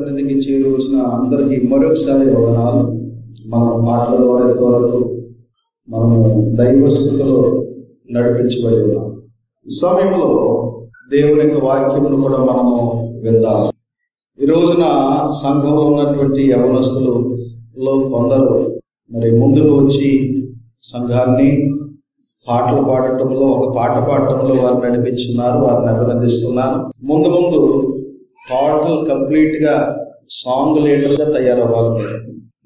సన్నిధికి చేరి వచ్చిన అందరికీ మరొకసారి వందనాలు. మనం మాటల ద్వారా ఇంతవరకు మనము దైవస్థితిలో నడిపించబడి ఉన్నాం. ఈ సమయంలో దేవుని యొక్క వాక్యమును కూడా మనము విందాం. ఈ రోజున సంఘంలో ఉన్నటువంటి యవనస్తులలో కొందరు మరి ముందుకు వచ్చి సంఘాన్ని పాటలు పాడటంలో, ఒక పాట పాడటంలో వారు నడిపించున్నారు. వారిని అభినందిస్తున్నాను. ముందు టోటల్ కంప్లీట్ గా సాంగ్ లీడర్గా తయారవ్వాలి,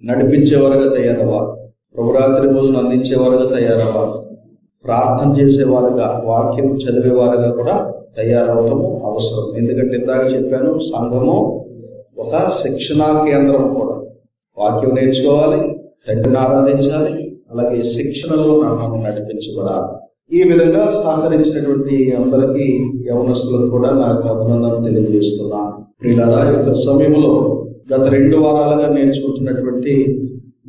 నడిపించేవారుగా తయారవ్వాలి, ప్రభురాత్రి భోజనం అందించేవారుగా తయారవ్వాలి, ప్రార్థన చేసేవారుగా, వాక్యం చదివేవారుగా కూడా తయారవటము అవసరం. ఎందుకంటే ఇందాక చెప్పాను, సంఘము ఒక శిక్షణా కేంద్రం కూడా. వాక్యం నేర్చుకోవాలి, తండ్రిని ఆరాధించాలి, అలాగే శిక్షణలో మనం నడిపించబడాలి. ఈ విధంగా సహకరించినటువంటి అందరికీ యవనస్తులకు కూడా నాకు అభినందన తెలియజేస్తున్నాను. ప్రియులారా, యొక్క సమయంలో గత 2 వారాలుగా నేర్చుకుంటున్నటువంటి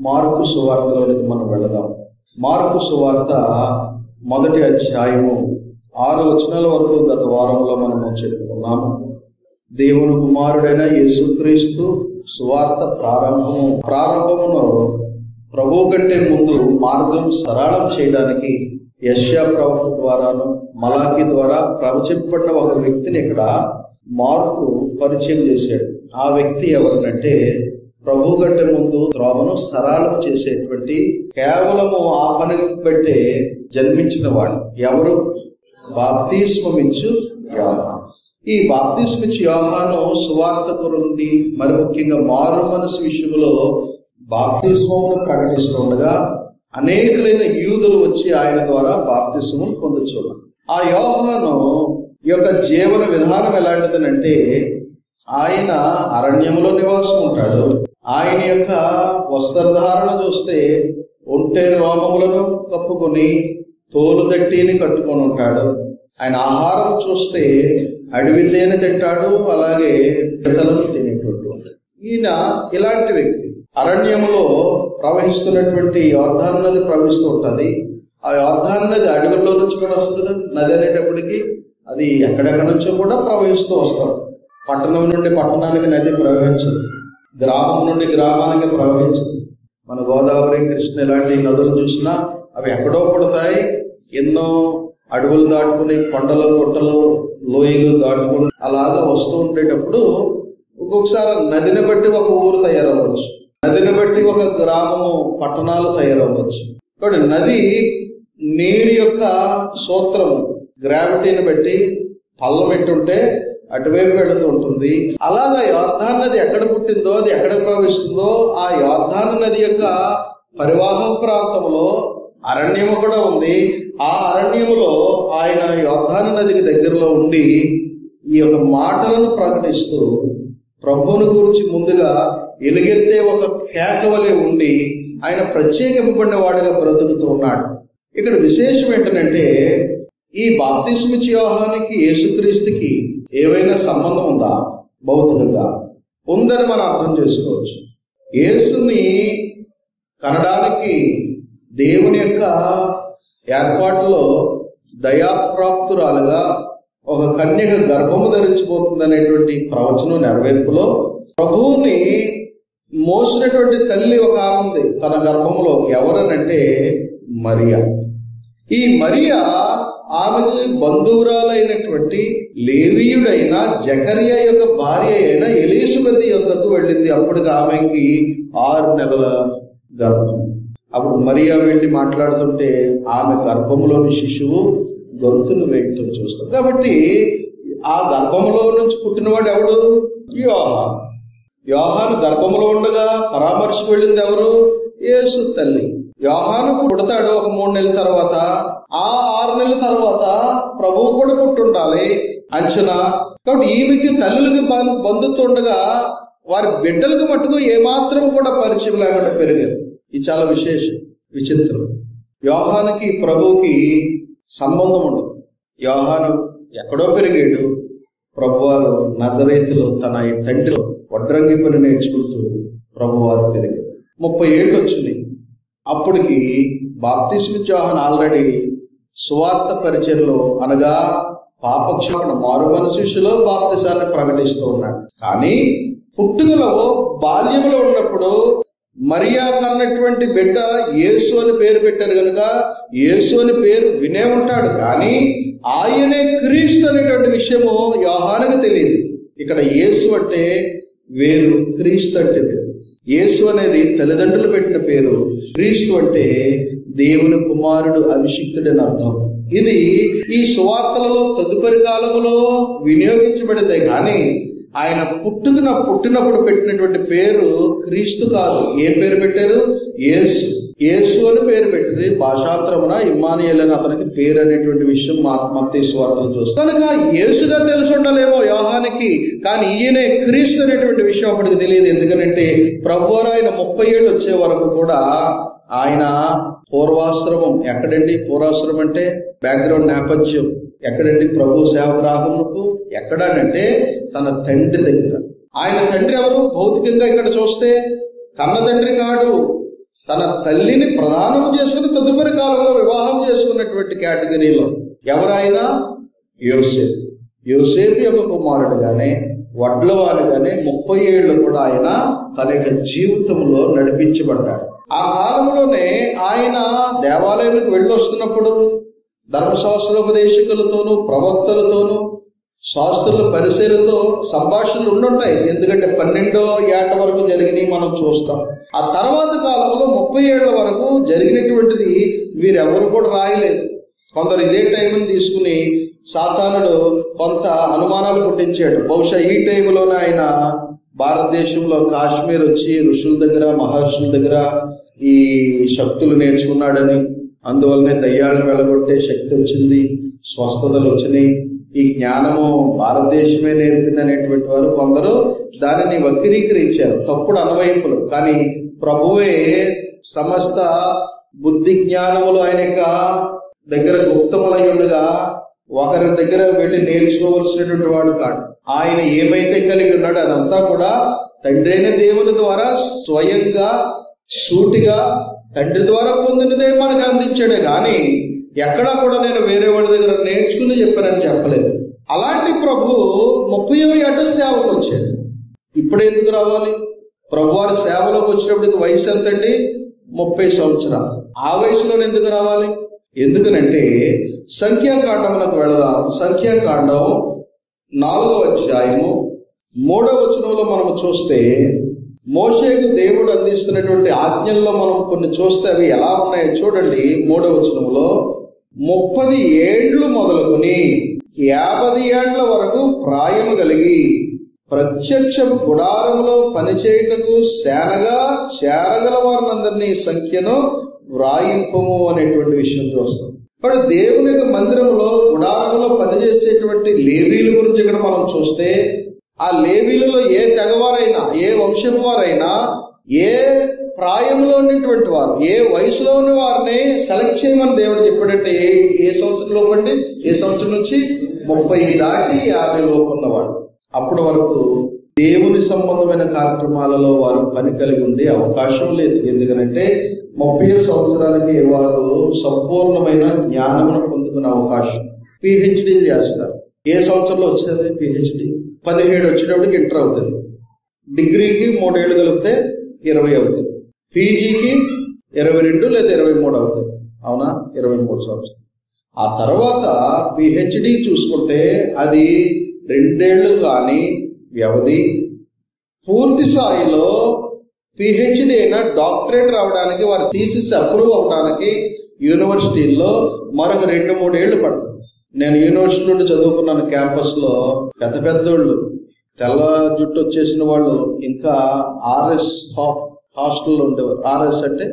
మార్కు సువార్తలోనికి మనం వెళదాం. మార్కు సువార్త 1వ అధ్యాయము 6 వచనాల వరకు గత వారంలో మనము చెప్పుకున్నాము. దేవుని కుమారుడైన యేసుక్రీస్తు సువార్త ప్రారంభమును ప్రభువు కంటే ముందు మార్గం సరళం చేయడానికి యెషయా ప్రవక్త ద్వారాను మలాకి ద్వారా ప్రవచింపబడిన ఒక వ్యక్తిని ఇక్కడ మార్కు పరిచయం చేశాడు. ఆ వ్యక్తి ఎవరినంటే, ప్రభువు కంటే ముందు త్రోవను సరళం చేసేటువంటి, కేవలము ఆ పని బట్టే జన్మించిన వాడు ఎవరు? బాప్తిస్మమిచ్చు యోహాను. ఈ బాప్తిస్మిచ్చు యోహాను సువార్తకు నుండి, మరి ముఖ్యంగా మారు మనసు విషయంలో బాప్తిస్మమును ప్రకటిస్తుండగా అనేకులైన యూదులు వచ్చి ఆయన ద్వారా బాప్తిస్మం పొందుచున్నారు. ఆ యోహాను యొక్క జీవన విధానం ఎలాంటిదనంటే, ఆయన అరణ్యంలో నివాసం ఉంటాడు. ఆయన యొక్క వస్త్రధారణ చూస్తే ఒంటె రోమములను కప్పుకొని తోలు దట్టిని కట్టుకొని ఉంటాడు. ఆయన ఆహారం చూస్తే అడవి తేనె తింటాడు, అలాగే పితలను తినేటువంటి. ఈయన ఇలాంటి వ్యక్తి. అరణ్యములో ప్రవహిస్తున్నటువంటి యోర్దాను నది ప్రవహిస్తూ ఉంటుంది. ఆ యోర్దాను నది అడవుల్లో నుంచి కూడా వస్తుంది. నది అనేటప్పటికీ అది ఎక్కడెక్కడి నుంచో కూడా ప్రవహిస్తూ వస్తాడు. పట్టణం నుండి పట్టణానికి నది ప్రవహించదు, గ్రామం నుండి గ్రామానికి ప్రవహించదు. మన గోదావరి, కృష్ణ ఇలాంటి నదులు చూసినా అవి ఎక్కడో పడతాయి. ఎన్నో అడవులు దాటుకుని, కొండలు, గుట్టలు, లోయలు దాటుకుని అలాగా వస్తూ ఉండేటప్పుడు ఒక్కొక్కసారి నదిని బట్టి ఒక ఊరు తయారవ్వచ్చు, నదిని బట్టి ఒక గ్రామము, పట్టణాలు తయారవ్వచ్చు. కాబట్టి నది నీరు యొక్క సూత్రము, గ్రావిటీని బట్టి పల్లం ఎట్టుంటే అటువైపు పెడుతూ ఉంటుంది. అలాగా యోర్దాను నది ఎక్కడ పుట్టిందో, అది ఎక్కడ ప్రవహిస్తుందో, ఆ యోర్దాను నది యొక్క పరివాహ ప్రాంతంలో అరణ్యము కూడా ఉంది. ఆ అరణ్యములో ఆయన యోర్దాను నదికి దగ్గరలో ఉండి ఈ యొక్క మాటలను ప్రకటిస్తూ ప్రభువుని గురించి ముందుగా ఎలుగెత్తే ఒక కేకవలే ఉండి ఆయన ప్రత్యేకింపబడిన వాడిగా బ్రతుకుతూ ఉన్నాడు. ఇక్కడ విశేషం ఏంటంటే, ఈ బాప్తిస్మిచ్చు యోహానికి యేసుక్రీస్తుకి ఏవైనా సంబంధం ఉందా? భౌతికంగా ఉందని మనం అర్థం చేసుకోవచ్చు. యేసుని కనడానికి దేవుని యొక్క ఏర్పాటులో దయాప్రాప్తురాలుగా ఒక కన్యక గర్భము ధరించబోతుంది అనేటువంటి ప్రవచనం నెరవేర్పులో ప్రభువుని మోసినటువంటి తల్లి ఒక ఆమె ఉంది తన గర్భంలో. ఎవరనంటే మరియా. ఈ మరియా ఆమెకి బంధువురాలైనటువంటి లేవీయుడైన జకరియా యొక్క భార్య అయిన ఎలీజబెత్ యొద్దకు వెళ్ళింది. అప్పటికి ఆమెకి 6 నెలల గర్భం. అప్పుడు మరియా వెళ్ళి మాట్లాడుతుంటే ఆమె గర్భంలోని శిశువు గొంతును వేయటం చూస్తాం. కాబట్టి ఆ గర్భంలో నుంచి పుట్టినవాడు ఎవడు? యోహాను. యోహాను గర్భంలో ఉండగా పరామర్శకు వెళ్ళింది ఎవరు? యేసు తల్లి. యోహాను పుడతాడు ఒక 3 నెలల తర్వాత. ఆ 6 నెలల తర్వాత ప్రభువు కూడా పుట్టుండాలి అంచనా. కాబట్టి ఈమెకి తల్లులకి బంధుతుండగా వారి బిడ్డలకు మట్టుకు ఏమాత్రం కూడా పరిచయం లేకుండా పెరిగారు. ఇది చాలా విచిత్రం. యోహానుకి ప్రభువుకి సంబంధం ఉండదు. యోహాను ఎక్కడో పెరిగాడు. ప్రభువారు నజరేతులో తన తండ్రి వడ్రంగి పని నేర్చుకుంటూ ప్రభువారు పెరిగాడు. 30 ఏళ్ళు వచ్చినాయి. అప్పటికి బాప్తిస్మిచ్చు యోహాను ఆల్రెడీ సువార్త పరిచర్లో, అనగా పాపక్షమాపణ, మారు మనసు విషయంలో బాప్తిసాన్ని ప్రకటిస్తూ ఉన్నాడు. కానీ పుట్టుకలో బాల్యంలో ఉన్నప్పుడు మరియా కన్నటువంటి బిడ్డ యేసు అని పేరు పెట్టారు కనుక యేసు అని పేరు వినే ఉంటాడు. కానీ ఆయనే క్రీస్తు అనేటువంటి విషయము యోహానుకు తెలియదు. ఇక్కడ యేసు అంటే వేరు, క్రీస్తు అంటే వేరు. యేసు అనేది తల్లిదండ్రులు పెట్టిన పేరు, క్రీస్తు అంటే దేవుని కుమారుడు అభిషిక్తుడని అర్థం. ఇది ఈ సువార్తలలో తదుపరి కాలంలో వినియోగించబడిందే కానీ ఆయన పుట్టినప్పుడు పెట్టినటువంటి పేరు క్రీస్తు కాదు. ఏ పేరు పెట్టారు? యేసు. యేసు అని పేరు పెట్టారు. భాషాంతరమున ఇమ్మానుయేల్ అని అతనికి పేరు అనేటువంటి విషయం మత్తయి సువార్తలు చూస్తాం. కనుక యేసుగా తెలిసి ఉండాలేమో యోహానికి, కానీ ఈయనే క్రీస్తు అనేటువంటి విషయం అప్పటికి తెలియదు. ఎందుకంటే ప్రభువారు ఆయన 30 ఏళ్ళు వచ్చే వరకు కూడా ఆయన పూర్వాశ్రమం ఎక్కడండి? పూర్వాశ్రమం అంటే బ్యాక్గ్రౌండ్ నేపథ్యం ఎక్కడండి? ప్రభు సేవకురాహమునకు ఎక్కడంటే తన తండ్రి దగ్గర. ఆయన తండ్రి ఎవరు? భౌతికంగా ఇక్కడ చూస్తే కన్న తండ్రి కాడు, తన తల్లిని ప్రదానం చేసుకుని తదుపరి కాలంలో వివాహం చేసుకున్నటువంటి కేటగిరీలో ఎవరైనా యోసేపు. యోసేపు యొక్క కుమారుడుగానే వడ్లవారుగానే 30 ఏళ్ళు కూడా ఆయన తన యొక్క జీవితంలో నడిపించబడ్డాడు. ఆ కాలంలోనే ఆయన దేవాలయానికి వెళ్ళొస్తున్నప్పుడు ధర్మశాస్త్రోపదేశకులతోనూ ప్రవక్తలతోనూ శాస్త్రుల పరిశీలతో సంభాషణలు ఉండుంటాయి. ఎందుకంటే 12వ ఏట వరకు జరిగినవి మనం చూస్తాం. ఆ తర్వాత కాలంలో 30 ఏళ్ల వరకు జరిగినటువంటిది వీరెవరు కూడా రాయలేదు. కొందరు ఇదే టైంని తీసుకుని సాతానుడు కొంత అనుమానాలు పుట్టించాడు. బహుశా ఈ టైంలోనే ఆయన భారతదేశంలో కాశ్మీర్ వచ్చి ఋషుల దగ్గర మహర్షుల దగ్గర ఈ శక్తులు నేర్చుకున్నాడని, అందువల్లనే దయ్యాలను వెళ్ళగొట్టే శక్తి వచ్చింది, స్వస్థతలు వచ్చినాయి, ఈ జ్ఞానము భారతదేశమే నేర్పింది అనేటువంటి వారు కొందరు దానిని వక్రీకరించారు, తప్పుడు అనువైపులు. కానీ ప్రభువే సమస్త బుద్ధి జ్ఞానములు ఆయన దగ్గర గుప్తములై ఉండగా ఒకరి దగ్గర వెళ్ళి నేర్చుకోవలసినటువంటి వాడు కాడు. ఆయన ఏమైతే కలిగి ఉన్నాడో అదంతా కూడా తండ్రి అయిన దేవుని ద్వారా స్వయంగా సూటిగా తండ్రి ద్వారా పొందినదే మనకు అందించాడే కానీ ఎక్కడా కూడా నేను వేరే వాడి దగ్గర నేర్చుకుని చెప్పానని చెప్పలేదు. అలాంటి ప్రభు 30వ ఏట సేవకు వచ్చాడు. ఇప్పుడు ఎందుకు రావాలి? ప్రభు వారి సేవలోకి వచ్చినప్పటికి వయసు ఎంతండి? 30 సంవత్సరాలు. ఆ వయసులోనే ఎందుకు రావాలి? ఎందుకనంటే సంఖ్యాకాండమునకు వెళదాం. సంఖ్యాకాండం 4వ అధ్యాయము 3వ వచనంలో మనం చూస్తే మోషేకు దేవుడు అందిస్తున్నటువంటి ఆజ్ఞల్లో మనం కొన్ని చూస్తే అవి ఎలా ఉన్నాయో చూడండి. 3వ వచనంలో 30 ఏండ్లు మొదలుకొని 50 ఏండ్ల వరకు ప్రాయము కలిగి ప్రత్యక్షపు గుడారములో పనిచేయుటకు సేనగా చేరగల వారినందరినీ సంఖ్యను వ్రాయింపము అనేటువంటి విషయం చూస్తాం. ఇప్పుడు దేవుని యొక్క మందిరంలో గుడారంలో పనిచేసేటువంటి లేవీల గురించి ఇక్కడ మనం చూస్తే ఆ లేవీలలో ఏ తెగవారైనా ఏ వంశపు వారైనా ఏ ప్రాయంలో ఉన్నటువంటి వారు ఏ వయసులో ఉన్న వారిని సెలెక్ట్ చేయమని దేవుడు చెప్పాడంటే ఏ సంవత్సరం లోపు అండి? ఏ సంవత్సరం నుంచి 30 దాటి 50 లోపు ఉన్నవాడు. అప్పటి వరకు దేవుని సంబంధమైన కార్యక్రమాలలో వారు పని కలిగి ఉండే అవకాశం లేదు. ఎందుకంటే 30 సంవత్సరాలకి వారు సంపూర్ణమైన జ్ఞానమును పొందుకునే అవకాశం. పిహెచ్డీలు చేస్తారు. ఏ సంవత్సరంలో వచ్చేది పిహెచ్డి? 17 వచ్చినప్పటికి ఇంటర్ అవుతుంది. డిగ్రీకి 3 ఏళ్ళు కలిపితే 20 అవుతుంది. పీజీకి 22 లేదా 23 అవుతుంది. అవునా? 23 సంవత్సరాలు. ఆ తర్వాత పిహెచ్డి చూసుకుంటే అది 2 ఏళ్ళు కానీ వ్యవధి. పూర్తి స్థాయిలో పిహెచ్డి అయినా డాక్టరేట్ రావడానికి వారి థీసిస్ అప్రూవ్ అవడానికి యూనివర్సిటీల్లో మరొక 2-3 ఏళ్ళు పడుతుంది. నేను యూనివర్సిటీ నుండి చదువుకున్నాను. క్యాంపస్లో పెద్ద పెద్దోళ్ళు తెల్ల జుట్టు వచ్చేసిన వాళ్ళు ఇంకా ఆర్ఎస్ హాస్టల్లో ఉండేవారు. ఆర్ఎస్ అంటే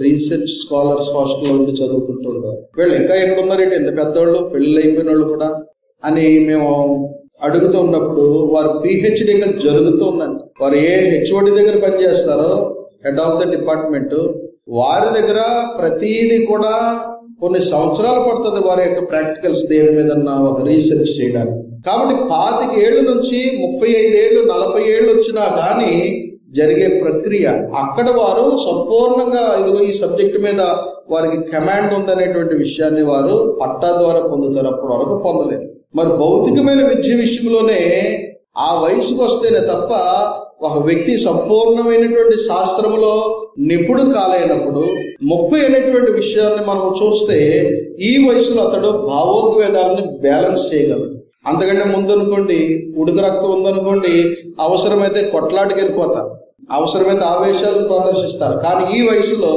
రీసెర్చ్ స్కాలర్స్ హాస్టల్లో ఉండి చదువుకుంటుంటారు. వీళ్ళు ఇంకా ఎక్కడున్నారు ఏంటి ఎంత పెద్దోళ్ళు, పెళ్ళి అయిపోయిన వాళ్ళు కూడా అని మేము అడుగుతూ ఉన్నప్పుడు వారు పిహెచ్డి ఇంకా జరుగుతూ ఉందంట. వారు ఏ హెచ్ఓడి దగ్గర పనిచేస్తారో హెడ్ ఆఫ్ ద డిపార్ట్మెంట్ వారి దగ్గర ప్రతిదీ కూడా కొన్ని సంవత్సరాలు పడుతుంది వారి యొక్క ప్రాక్టికల్స్ దేని మీద ఒక రీసెర్చ్ చేయడానికి. కాబట్టి 25 ఏళ్ళ నుంచి 35 ఏళ్ళు 40 ఏళ్ళు వచ్చినా కానీ జరిగే ప్రక్రియ అక్కడ వారు సంపూర్ణంగా ఇదిగో ఈ సబ్జెక్ట్ మీద వారికి కమాండ్ ఉందనేటువంటి విషయాన్ని వారు పట్టా ద్వారా పొందుతారు. అప్పటి వరకు పొందలేదు. మరి భౌతికమైన విద్య విషయంలోనే ఆ వయసుకు వస్తేనే తప్ప ఒక వ్యక్తి సంపూర్ణమైనటువంటి శాస్త్రములో నిపుణుడు కాలేనప్పుడు 30 అనేటువంటి విషయాన్ని మనం చూస్తే ఈ వయసులో అతడు భావోద్వేదాలను బ్యాలెన్స్ చేయగలడు. అంతకంటే ముందు అనుకోండి, ఉడుకు రక్తం ఉందనుకోండి, అవసరమైతే కొట్లాటికి వెళ్ళిపోతారు, అవసరమైతే ఆవేశాలను ప్రదర్శిస్తారు. కానీ ఈ వయసులో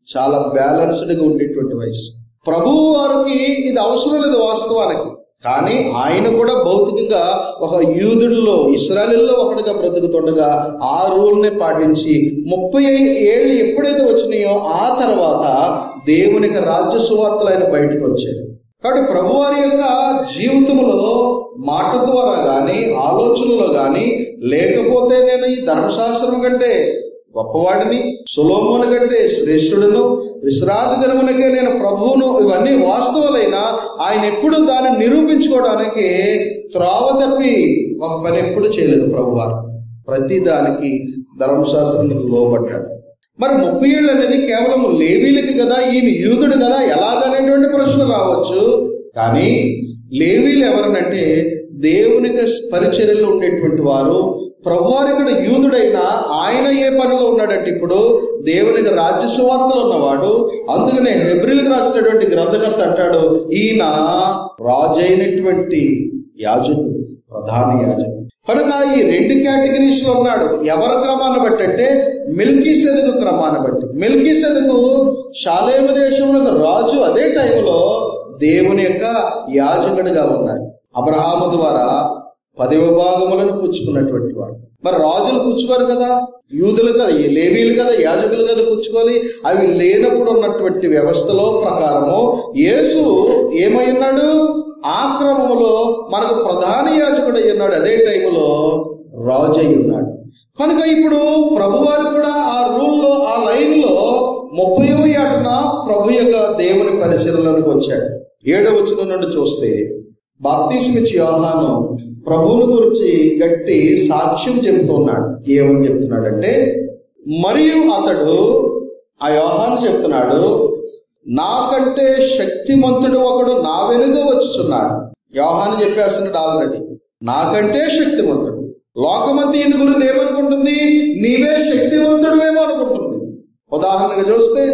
చాలా బ్యాలెన్స్డ్గా ఉండేటువంటి వయసు. ప్రభువు వారికి ఇది అవసరం లేదు వాస్తవానికి. కానీ ఆయన కూడా భౌతికంగా ఒక యూదుల్లో, ఇశ్రాయేలులో ఒకటిగా బ్రతుకుతుండగా ఆ రూల్ని పాటించి 30 ఏళ్ళు ఎప్పుడైతే వచ్చినాయో ఆ తర్వాత దేవునికి రాజ్య సువార్తలు ఆయన బయటకు వచ్చాడు. కాబట్టి ప్రభువారి యొక్క జీవితంలో మాట ద్వారా కానీ, ఆలోచనలో కానీ, లేకపోతే నేను ఈ ధర్మశాస్త్రం కంటే గొప్పవాడిని, సొలొమోను కంటే శ్రేష్ఠుడును, విశ్రాంతి దినమునకే నేను ప్రభువును, ఇవన్నీ వాస్తవాలైనా ఆయన ఎప్పుడు దాన్ని నిరూపించుకోవడానికి త్రోవ తప్పి ఒక పని ఎప్పుడు చేయలేదు ప్రభువారు. ప్రతి దానికి ధర్మశాస్త్రం లోబడ్డాడు. మరి 30 ఏళ్ళు అనేది కేవలం లేవీలకి కదా, ఈయన యూదుడు కదా, ఎలాగనేటువంటి ప్రశ్న రావచ్చు. కానీ లేవీలు ఎవరనంటే దేవునికి పరిచర్యలో ఉండేటువంటి వారు. ప్రభువారు ఇక్కడ యూదుడైనా ఆయన ఏ పనిలో ఉన్నాడంటే ఇప్పుడు దేవునికి రాజ్య సువార్తలు ఉన్నవాడు. అందుకనే హెబ్రీలకు రాసినటువంటి గ్రంథకర్త అంటాడు, ఈయన రాజు అయినటువంటి యాజకుడు, ప్రధాన యాజకుడు. కనుక ఈ 2 కేటగిరీస్ లో ఉన్నాడు. ఎవరి క్రమాన్ని బట్టి అంటే మెల్కీసెదెకు క్రమాన్ని బట్టి. మెల్కీసెదెకు షాలేము దేశంలో రాజు, అదే టైంలో దేవుని యొక్క యాజకుడిగా ఉన్నాడు. అబ్రహాము ద్వారా 10వ భాగములను పుచ్చుకున్నటువంటి వాడు. మరి రాజులు పుచ్చుకోరు కదా, యూదులు కదా, లేవీలు కదా, యాజకులు కదా పుచ్చుకోవాలి. అవి లేనప్పుడు ఉన్నటువంటి వ్యవస్థలో ప్రకారము యేసు ఏమై ఉన్నాడు, ఆ క్రమంలో మనకు ప్రధాన యాజకుడు అయి ఉన్నాడు. అదే టైంలో రాజు అయి ఉన్నాడు. కనుక ఇప్పుడు ప్రభువారు కూడా ఆ రూల్లో, ఆ లైన్లో 30వ ఏటన ప్రభు యొక్క దేవుని పరిశీలనలోకి వచ్చాడు. 7వ వచనం నుండి చూస్తే బాప్తిస్మిచ్చి యోహాను ప్రభువుని గురించి గట్టి సాక్ష్యం చెబుతున్నాడు. ఏమని చెప్తున్నాడంటే, మరియు అతడు, ఆ యోహాను చెప్తున్నాడు, నాకంటే శక్తిమంతుడు ఒకడు నా వెనుక వచ్చుచున్నాడు. యోహాను చెప్పేస్తున్నాడు ఆల్రెడీ, నాకంటే శక్తిమంతుడు. లోకమంతా ఈయన గురించి ఏమనుకుంటుంది, నీవే శక్తివంతుడువేమో అనుకుంటుంది. ఉదాహరణగా చూస్తే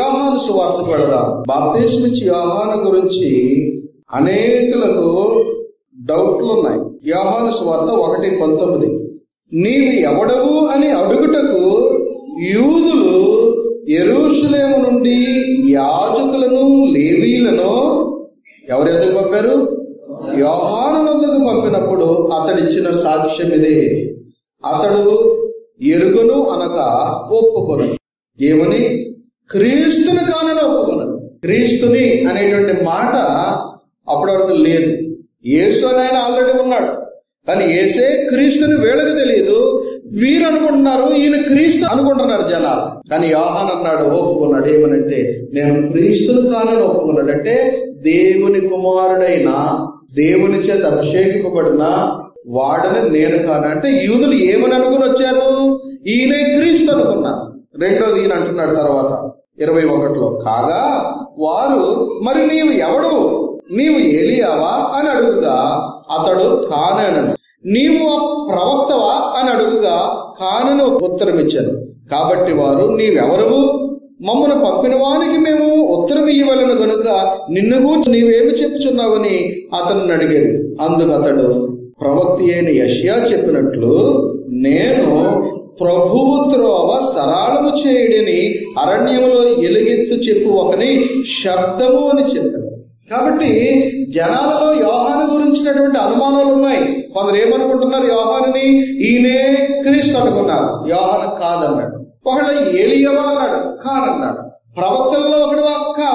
యోహాను సువార్తకు వెళదాం. బాప్తిస్మిచ్చి యోహాను గురించి అనేకులకు డౌట్లు ఉన్నాయి. యోహాను సువార్త 1:19, నీవు ఎవడవు అని అడుగుటకు యూదులు యెరూషలేము నుండి యాజకులను, లేవీలను ఎవరి వద్దకు పంపారు, యోహాను వద్దకు పంపినప్పుడు అతడిచ్చిన సాక్ష్యం ఇదే. అతడు ఎరుగును అనక ఒప్పుకొను. ఏమని? క్రీస్తుని కానని ఒప్పుకొను. క్రీస్తుని అనేటువంటి మాట అప్పటి వరకు లేదు. యేసు అని ఆయన ఆల్రెడీ ఉన్నాడు, కానీ యేసే క్రీస్తుని వీళ్ళకి తెలియదు. వీరు అనుకుంటున్నారు ఈయన క్రీస్తు అనుకుంటున్నారు జనాలు. కానీ యోహాను అన్నాడు, ఒప్పుకున్నాడు. ఏమనంటే, నేను క్రీస్తుని కానని ఒప్పుకున్నాడు. అంటే దేవుని కుమారుడైన, దేవుని చేత అభిషేకింపబడిన వాడని నేను కాను. అంటే యూదులు ఏమని అనుకుని వచ్చారు, ఈయనే క్రీస్తు అనుకున్నారు. రెండోది ఈయన అంటున్నాడు తర్వాత 21లో, కాగా వారు, మరి నీవు ఎవడు, నీవు ఏలియావా అని అడుగుగా అతడు కానను. నీవు ప్రవక్తవా అని అడుగుగా కానను ఉత్తరం ఇచ్చాను. కాబట్టి వారు, నీవెవరవు, మమ్మను పంపిన వానికి మేము ఉత్తరం ఇవ్వలను గనుక నిన్ను గూర్చి నీవేమి చెప్పుచున్నావని అతన్ని అడిగారు. అందుకు అతడు, ప్రవక్త అయిన యెషయా చెప్పినట్లు నేను ప్రభువు త్రోవ సరళము చేయుడని అరణ్యములో ఎలుగెత్తు చెప్పు ఒకని శబ్దము అని చెప్పాను. కాబట్టి జనాలలో యోహాను గురించినటువంటి అనుమానాలు ఉన్నాయి. కొందరు ఏమనుకుంటున్నారు, యోహానుని ఈయనే క్రీస్తు అనుకున్నారు. యోహాను కాదన్నాడు. ఒకళ్ళు ఏలియవా అన్నాడు, కానన్నాడు. ప్రవక్తల్లో ఒకడువా,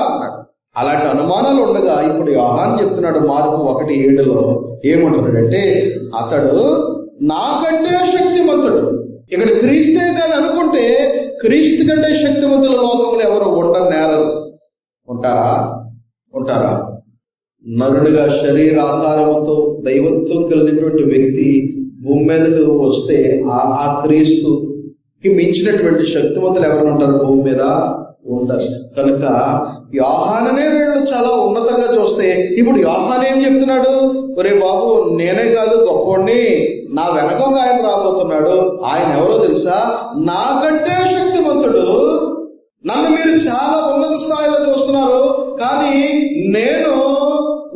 అన్నాడు. అలాంటి అనుమానాలు ఉండగా ఇప్పుడు యోహాను చెప్తున్నాడు మార్కు 1:7లో ఏమంటున్నాడంటే, అతడు నాకంటే శక్తిమంతుడు. ఇక్కడ క్రీస్తే కానీ అనుకుంటే క్రీస్తు కంటే శక్తిమంతుల లోకంలో ఎవరు ఉండనేరరు. ఉంటారా? నరుడిగా శరీరాకారంతో దైవత్వం కలిగినటువంటి వ్యక్తి భూమి మీదకు వస్తే ఆ క్రీస్తుకి మించినటువంటి శక్తివంతులు ఎవరు ఉంటారు భూమి మీద? ఉండరు. కనుక యోహాననే వీళ్ళు చాలా ఉన్నతంగా చూస్తే, ఇప్పుడు యోహాన్ ఏం చెప్తున్నాడు? ఒరే బాబు, నేనే కాదు గొప్పోడిని, నా వెనక ఒక ఆయన రాబోతున్నాడు. ఆయన ఎవరో తెలుసా? నాకంటే శక్తివంతుడు. నన్ను మీరు చాలా ఉన్నత స్థాయిలో చూస్తున్నారు, కానీ నేను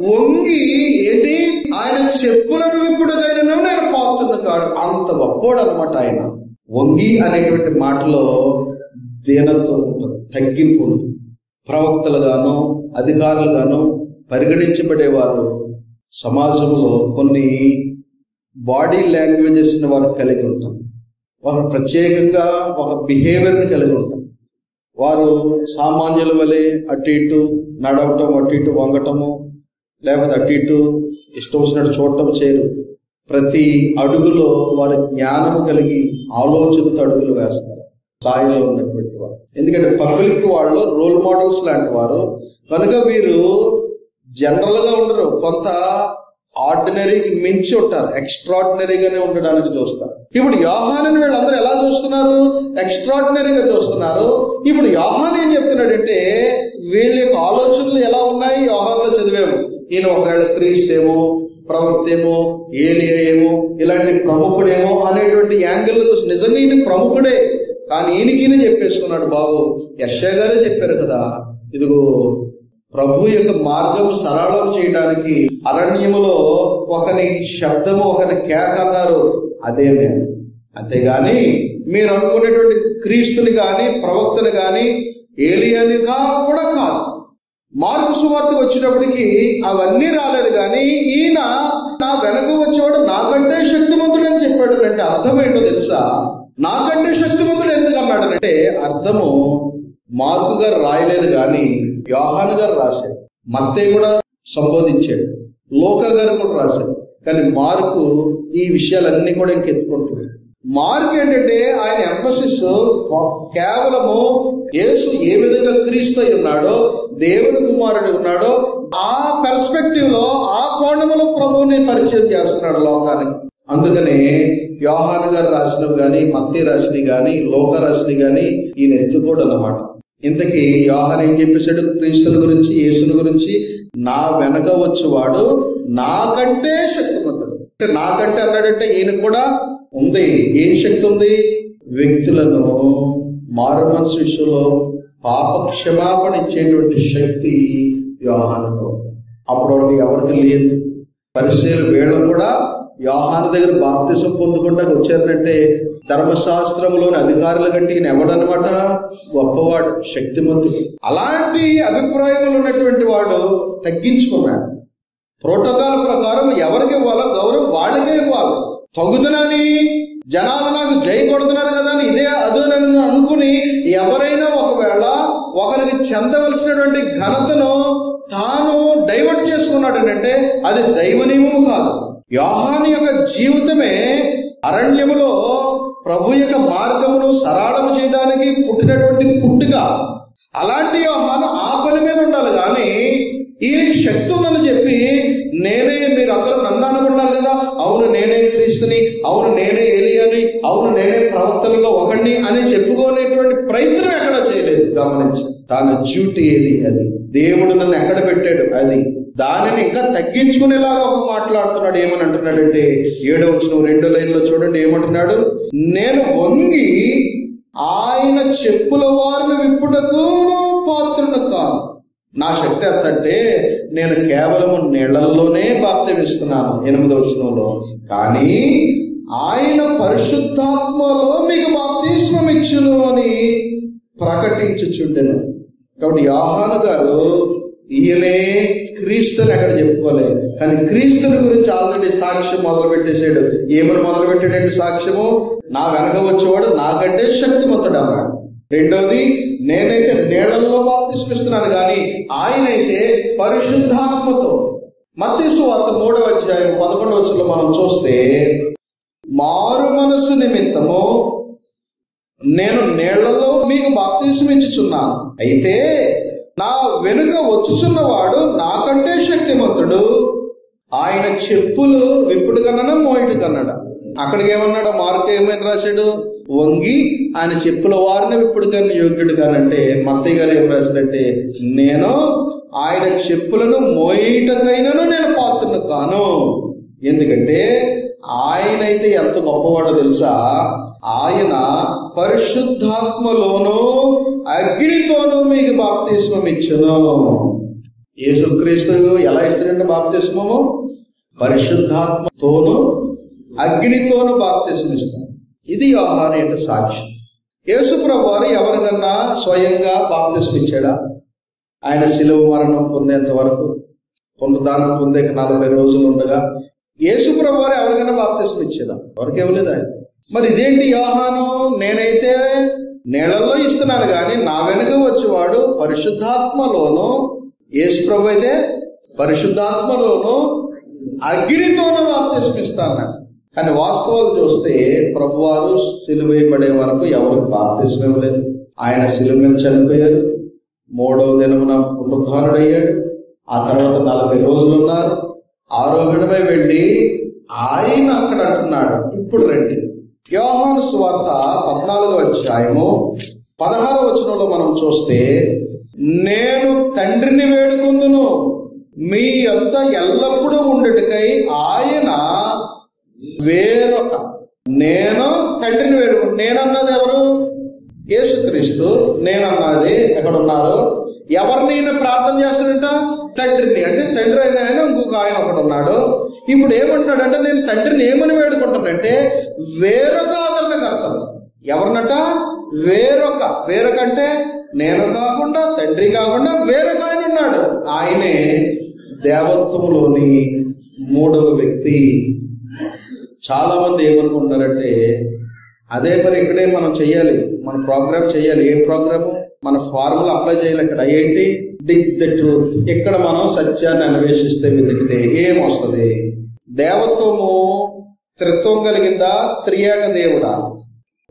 వంగి ఏంటి ఆయన చెప్పులను విప్పుడుగైనను నేను పాత్రుడు కాడు. అంత గొప్పోడు అనమాట ఆయన. వంగి అనేటువంటి మాటలో దీనత్వం ఉంటుంది, తగ్గింపు ఉంటుంది. ప్రవక్తలుగాను అధికారులుగాను పరిగణించబడేవారు సమాజంలో కొన్ని బాడీ లాంగ్వేజెస్ ని వారు కలిగి ఉంటారు. వారు ప్రత్యేకంగా ఒక బిహేవియర్ని కలిగి ఉంటారు. వారు సామాన్యుల వలె అటు ఇటు నడవటం, అటు ఇటు వంగటము, లేకపోతే అటు ఇటు ఇష్టం వచ్చినట్టు చూడటం చేయరు. ప్రతి అడుగులో వారి జ్ఞానము కలిగి ఆలోచనతో అడుగులు వేస్తారు స్థాయిలో ఉన్నటువంటి వారు. ఎందుకంటే పబ్లిక్ వాళ్ళు రోల్ మోడల్స్ లాంటి వారు. కనుక వీరు జనరల్ గా ఉండరు, కొంత ఆర్డినరీకి మించి ఉంటారు, ఎక్స్ట్రాడినరీగానే ఉండడానికి చూస్తారు. ఇప్పుడు యోహానుని వీళ్ళందరూ ఎలా చూస్తున్నారు? ఎక్స్ట్రాడినరీగా చూస్తున్నారు. ఇప్పుడు యోహాను ఏం చెప్తున్నాడంటే, వీళ్ళ యొక్క ఆలోచనలు ఎలా ఉన్నాయి యోహానులో చదివాము. ఈయన ఒకవేళ క్రీస్తేమో, ప్రవక్తేమో, ఏలియా ఏమో, ఇలాంటి ప్రముఖుడేమో అనేటువంటి యాంగిల్ చూసి నిజంగా ఈయన ప్రముఖుడే, కానీ ఈయనకినే చెప్పేసుకున్నాడు. బాబు, యెషయా గారే చెప్పారు కదా, ఇదిగో ప్రభు యొక్క మార్గం సరళం చేయడానికి అరణ్యములో ఒకని శబ్దము, ఒకని కేక అన్నారు, అదే నేను. అంతేగాని మీరు అనుకునేటువంటి క్రీస్తుని గాని, ప్రవక్తని గాని, ఏలియాని కూడా కాదు. మార్కు సువార్తకు వచ్చినప్పటికీ అవన్నీ రాలేదు. కానీ ఈయన నా వెనక వచ్చేవాడు నాకంటే శక్తిమంతుడు అని చెప్పాడు. అంటే అర్థం ఏంటో తెలుసా? నాకంటే శక్తిమంతుడు ఎందుకు అన్నాడనంటే అర్థము మార్కు గారు రాయలేదు, కానీ యోహాను గారు రాశాడు. మత్తయి కూడా సంబోధించాడు, లూకా గారు కూడా రాశాడు. కానీ మార్కు ఈ విషయాలన్నీ కూడా ఇంకెత్తుకుంటున్నాడు. మార్కు ఏంటంటే ఆయన ఎంఫసిస్ కేవలము యేసు ఏ విధంగా క్రీస్తు అయి ఉన్నాడో, దేవుని కుమారుడు ఉన్నాడో, ఆ పెర్స్పెక్టివ్ లో, ఆ కోణంలో ప్రభువుని పరిచయం చేస్తున్నాడు లోకానికి. అందుకనే యోహాను గారు రాసినవి కానీ, మత్తయి రాసినవి కానీ, లూకా రాసినవి కానీ ఈయన ఎత్తుకోడు అన్నమాట. ఇంతకీ యోహాను ఏం చెప్పేశాడు క్రీస్తుని గురించి, యేసుని గురించి? నా వెనక వచ్చేవాడు నాకంటే శక్తిమంతుడు. అంటే నాకంటే అన్నాడంటే ఈయన కూడా ఉంది. ఏం శక్తి ఉంది? వ్యక్తులను మారు మనసు విషయంలో పాప క్షమాపణ ఇచ్చేటువంటి శక్తి యోహానులో ఉంది. అప్పటి వరకు ఎవరికి లేదు. పరిసయ్యులు వీళ్ళు కూడా యోహాను దగ్గర బాప్తిసం పొందకుండా వచ్చారంటే ధర్మశాస్త్రంలోని అధికారుల కంటే ఈయన ఎవడనమాట? గొప్పవాడు, శక్తిమంతుడు. అలాంటి అభిప్రాయములు ఉన్నటువంటి వాడు తగ్గించుకున్నాడు. ప్రోటోకాల్ ప్రకారం ఎవరికి ఇవ్వాలో గౌరవం వాళ్ళకే ఇవ్వాలి. తగుదనని జనాలు నాకు జై కొడుతున్నారు కదా అని ఇదే అదో నన్ను అనుకుని ఎవరైనా ఒకవేళ ఒకరికి చెందవలసినటువంటి ఘనతను తాను డైవర్ట్ చేసుకున్నాడు అంటే అది దైవ నియమము కాదు. యోహాను యొక్క జీవితమే అరణ్యములో ప్రభు యొక్క మార్గమును సరళము చేయడానికి పుట్టినటువంటి పుట్టుక. అలాంటి యోహాను ఆ పని మీద ఉండాలి. కానీ ఈయనకి శక్తి ఉందని చెప్పి నేనే, మీరు అందరూ నన్ను అనుకున్నారు కదా, అవును నేనే క్రీస్తుని, అవును నేనే ఏలియాని, అవును నేనే ప్రవక్తలలో ఒకడిని అని చెప్పుకునేటువంటి ప్రయత్నం ఎక్కడ చేయలేదు. గమనించి తాను డ్యూటీ ఏది, అది దేవుడు నన్ను ఎక్కడ పెట్టాడు, అది దానిని ఇంకా తగ్గించుకునేలాగా ఒక మాట్లాడుతున్నాడు. ఏమని అంటున్నాడంటే 7వ వచనం 2వ లైన్లో చూడండి ఏమంటున్నాడు? నేను వంగి ఆయన చెప్పుల వారిని విప్పుటకు పాత్రును కాను. నా శక్తి ఎంతంటే నేను కేవలం నీళ్లలోనే బాప్తిమిస్తున్నాను 8వ వచనంలో, కానీ ఆయన పరిశుద్ధాత్మలో మీకు బాప్తిస్మం ఇచ్చును అని ప్రకటించుచుండెను. కాబట్టి యోహాను గారు ఈయనే క్రీస్తుని ఎక్కడ చెప్పుకోలేదు, కానీ క్రీస్తుని గురించి ఆల్రెడీ సాక్ష్యం మొదలు పెట్టేశాడు. ఏమని మొదలు పెట్టాడంటే సాక్ష్యము, నా వెనక వచ్చేవాడు నాకంటే శక్తిమంతుడు అన్నాడు. రెండవది, నేనైతే నీళ్లలో బాప్తిస్మిస్తున్నాను కానీ ఆయనైతే పరిశుద్ధాత్మతో. మత్తయి సువార్త 3వ అధ్యాయం 11వ వచనంలో మనం చూస్తే, మారు మనస్సు నిమిత్తము నేను నీళ్లలో మీకు బాప్తిస్మం ఇచ్చుచున్నాను, అయితే నా వెనుక వచ్చుచున్నవాడు నాకంటే శక్తిమంతుడు, ఆయన చెప్పులు విప్పుడు కన్నా మోయిటి కన్నాడా. అక్కడికి ఏమన్నాడు? మార్కు ఏమైనా రాశాడు? వంగి ఆయన చెప్పుల వారిని ఇప్పుడు కానీ యోగ్యుడు కానంటే మత్తయ్య గారు ఏం రాశారంటే, నేను ఆయన చెప్పులను మోయటకైనను నేను పాత్రను కాను. ఎందుకంటే ఆయనైతే ఎంత గొప్పవాడో తెలుసా? ఆయన పరిశుద్ధాత్మలోను అగ్నితోనూ మీకు బాప్తిస్మం ఇచ్చును. యేసుక్రీస్తు ఎలా ఇస్తాడంటే బాప్తిస్మము? పరిశుద్ధాత్మతోను అగ్నితోను బాప్తిస్మం ఇస్తాడు. ఇది యోహాను యొక్క సాక్ష్యం. యేసు ప్రభువు వారు ఎవరికన్నా స్వయంగా బాప్తిస్మం ఇచ్చాడా? ఆయన శిలువ మరణం పొందేంత వరకు, పునరుద్ధానం పొందే 40 రోజులు ఉండగా యేసు ప్రభువు వారు ఎవరికైనా బాప్తిస్మం ఇచ్చాడా? ఎవరికి ఇవ్వలేదు ఆయన. మరి ఇదేంటి యోహాను, నేనైతే నీళ్ళల్లో ఇస్తున్నాను కానీ నా వెనుక వచ్చేవాడు పరిశుద్ధాత్మలోను, యేసు ప్రభు అయితే పరిశుద్ధాత్మలోను అగ్నితోనూ బాప్తిస్మం ఇస్తాను. కానీ వాస్తవాలు చూస్తే ప్రభువారు సిలువ వేయబడే వరకు ఎవరికి బాప్తిస్మం ఇవ్వలేదు. ఆయన సిలువ మీద చనిపోయారు, 3వ దినమున పునరుద్ధానుడయ్యాడు. ఆ తర్వాత 40 రోజులు ఉన్నారు. ఆరోహణమై వెళ్ళి ఆయన అక్కడ అంటున్నాడు, ఇప్పుడు రండి. యోహాను సువార్త 14వ అధ్యాయము 16వ వచనంలో మనం చూస్తే, నేను తండ్రిని వేడుకుందును మీ యొద్ద ఎల్లప్పుడూ ఉండుటకై ఆయన వేరొక, నేను తండ్రిని వేడుకుంటు. నేనన్నది ఎవరు? యేసుక్రీస్తు. నేనన్నది ఎక్కడున్నారు? ఎవరిని ఈయన ప్రార్థన చేస్తాడంట? తండ్రిని. అంటే తండ్రి అయిన ఆయన ఇంకొక ఆయన ఒకడు ఉన్నాడు. ఇప్పుడు ఏమంటున్నాడంటే, నేను తండ్రిని ఏమని వేడుకుంటానంటే వేరొక ఆదరణకర్త. ఎవరినట? వేరొక అంటే నేను కాకుండా, తండ్రి కాకుండా వేరొక ఆయన ఉన్నాడు. ఆయనే దేవత్వములోని 3వ వ్యక్తి. చాలా మంది ఏమనుకుంటున్నారంటే, అదే మరి ఇక్కడే మనం చెయ్యాలి, మన ప్రోగ్రామ్ చెయ్యాలి. ఏ ప్రోగ్రాము? మన ఫార్ములా అప్లై చేయాలి. ఇక్కడ ఏంటి? డిగ్ ద ట్రూత్. ఇక్కడ మనం సత్యాన్ని అన్వేషిస్తే, వెతికితే ఏమొస్తుంది? దేవత్వము త్రిత్వం కలిగిందా? త్రియేక దేవుడా?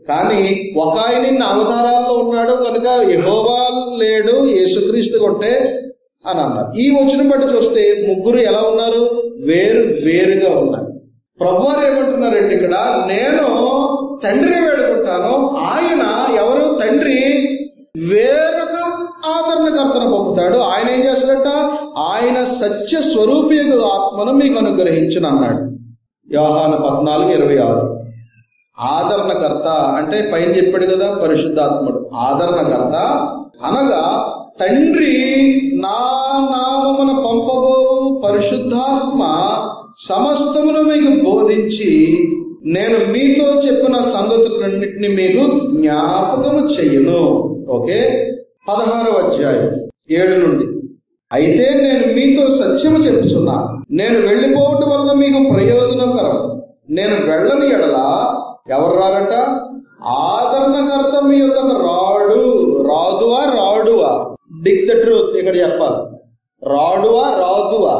కానీ ఒక ఆయన అవతారాల్లో ఉన్నాడు కనుక యెహోవా లేడు, యేసుక్రీస్తు కొంటే అని అన్నారు. ఈ వచనం బట్టి చూస్తే ముగ్గురు ఎలా ఉన్నారు? వేరుగా ఉన్నారు. ప్రభువారు ఏమంటున్నారంటే ఇక్కడ, నేను తండ్రిని వేడుకుంటాను, ఆయన ఎవరు? తండ్రి వేరొక ఆదరణకర్తను పంపుతాడు. ఆయన ఏం చేస్తాడట? ఆయన సత్య స్వరూపియగు ఆత్మను మీకు అనుగ్రహించును అన్నాడు. యోహాను 14:26. ఆదరణకర్త అంటే పైన చెప్పాడు కదా, పరిశుద్ధాత్ముడు. ఆదరణకర్త అనగా తండ్రి నా నామమున పంపబోవు పరిశుద్ధాత్మ సమస్తమును మీకు బోధించి నేను మీతో చెప్పిన సంగతులన్నింటినీ మీకు జ్ఞాపకము చెయ్యను. ఓకే, 16వ అధ్యాయం 7 నుండి. అయితే నేను మీతో సత్యము చెప్పుచున్నాను, నేను వెళ్ళిపోవటం వల్ల మీకు ప్రయోజనకరం. నేను వెళ్ళని ఎడల ఎవరు రారట? ఆదరణకర్త మీ యొద్దకు రాడువా? డిగ్ ద ట్రూత్ ఇక్కడ చెప్పాలి. రాదువా?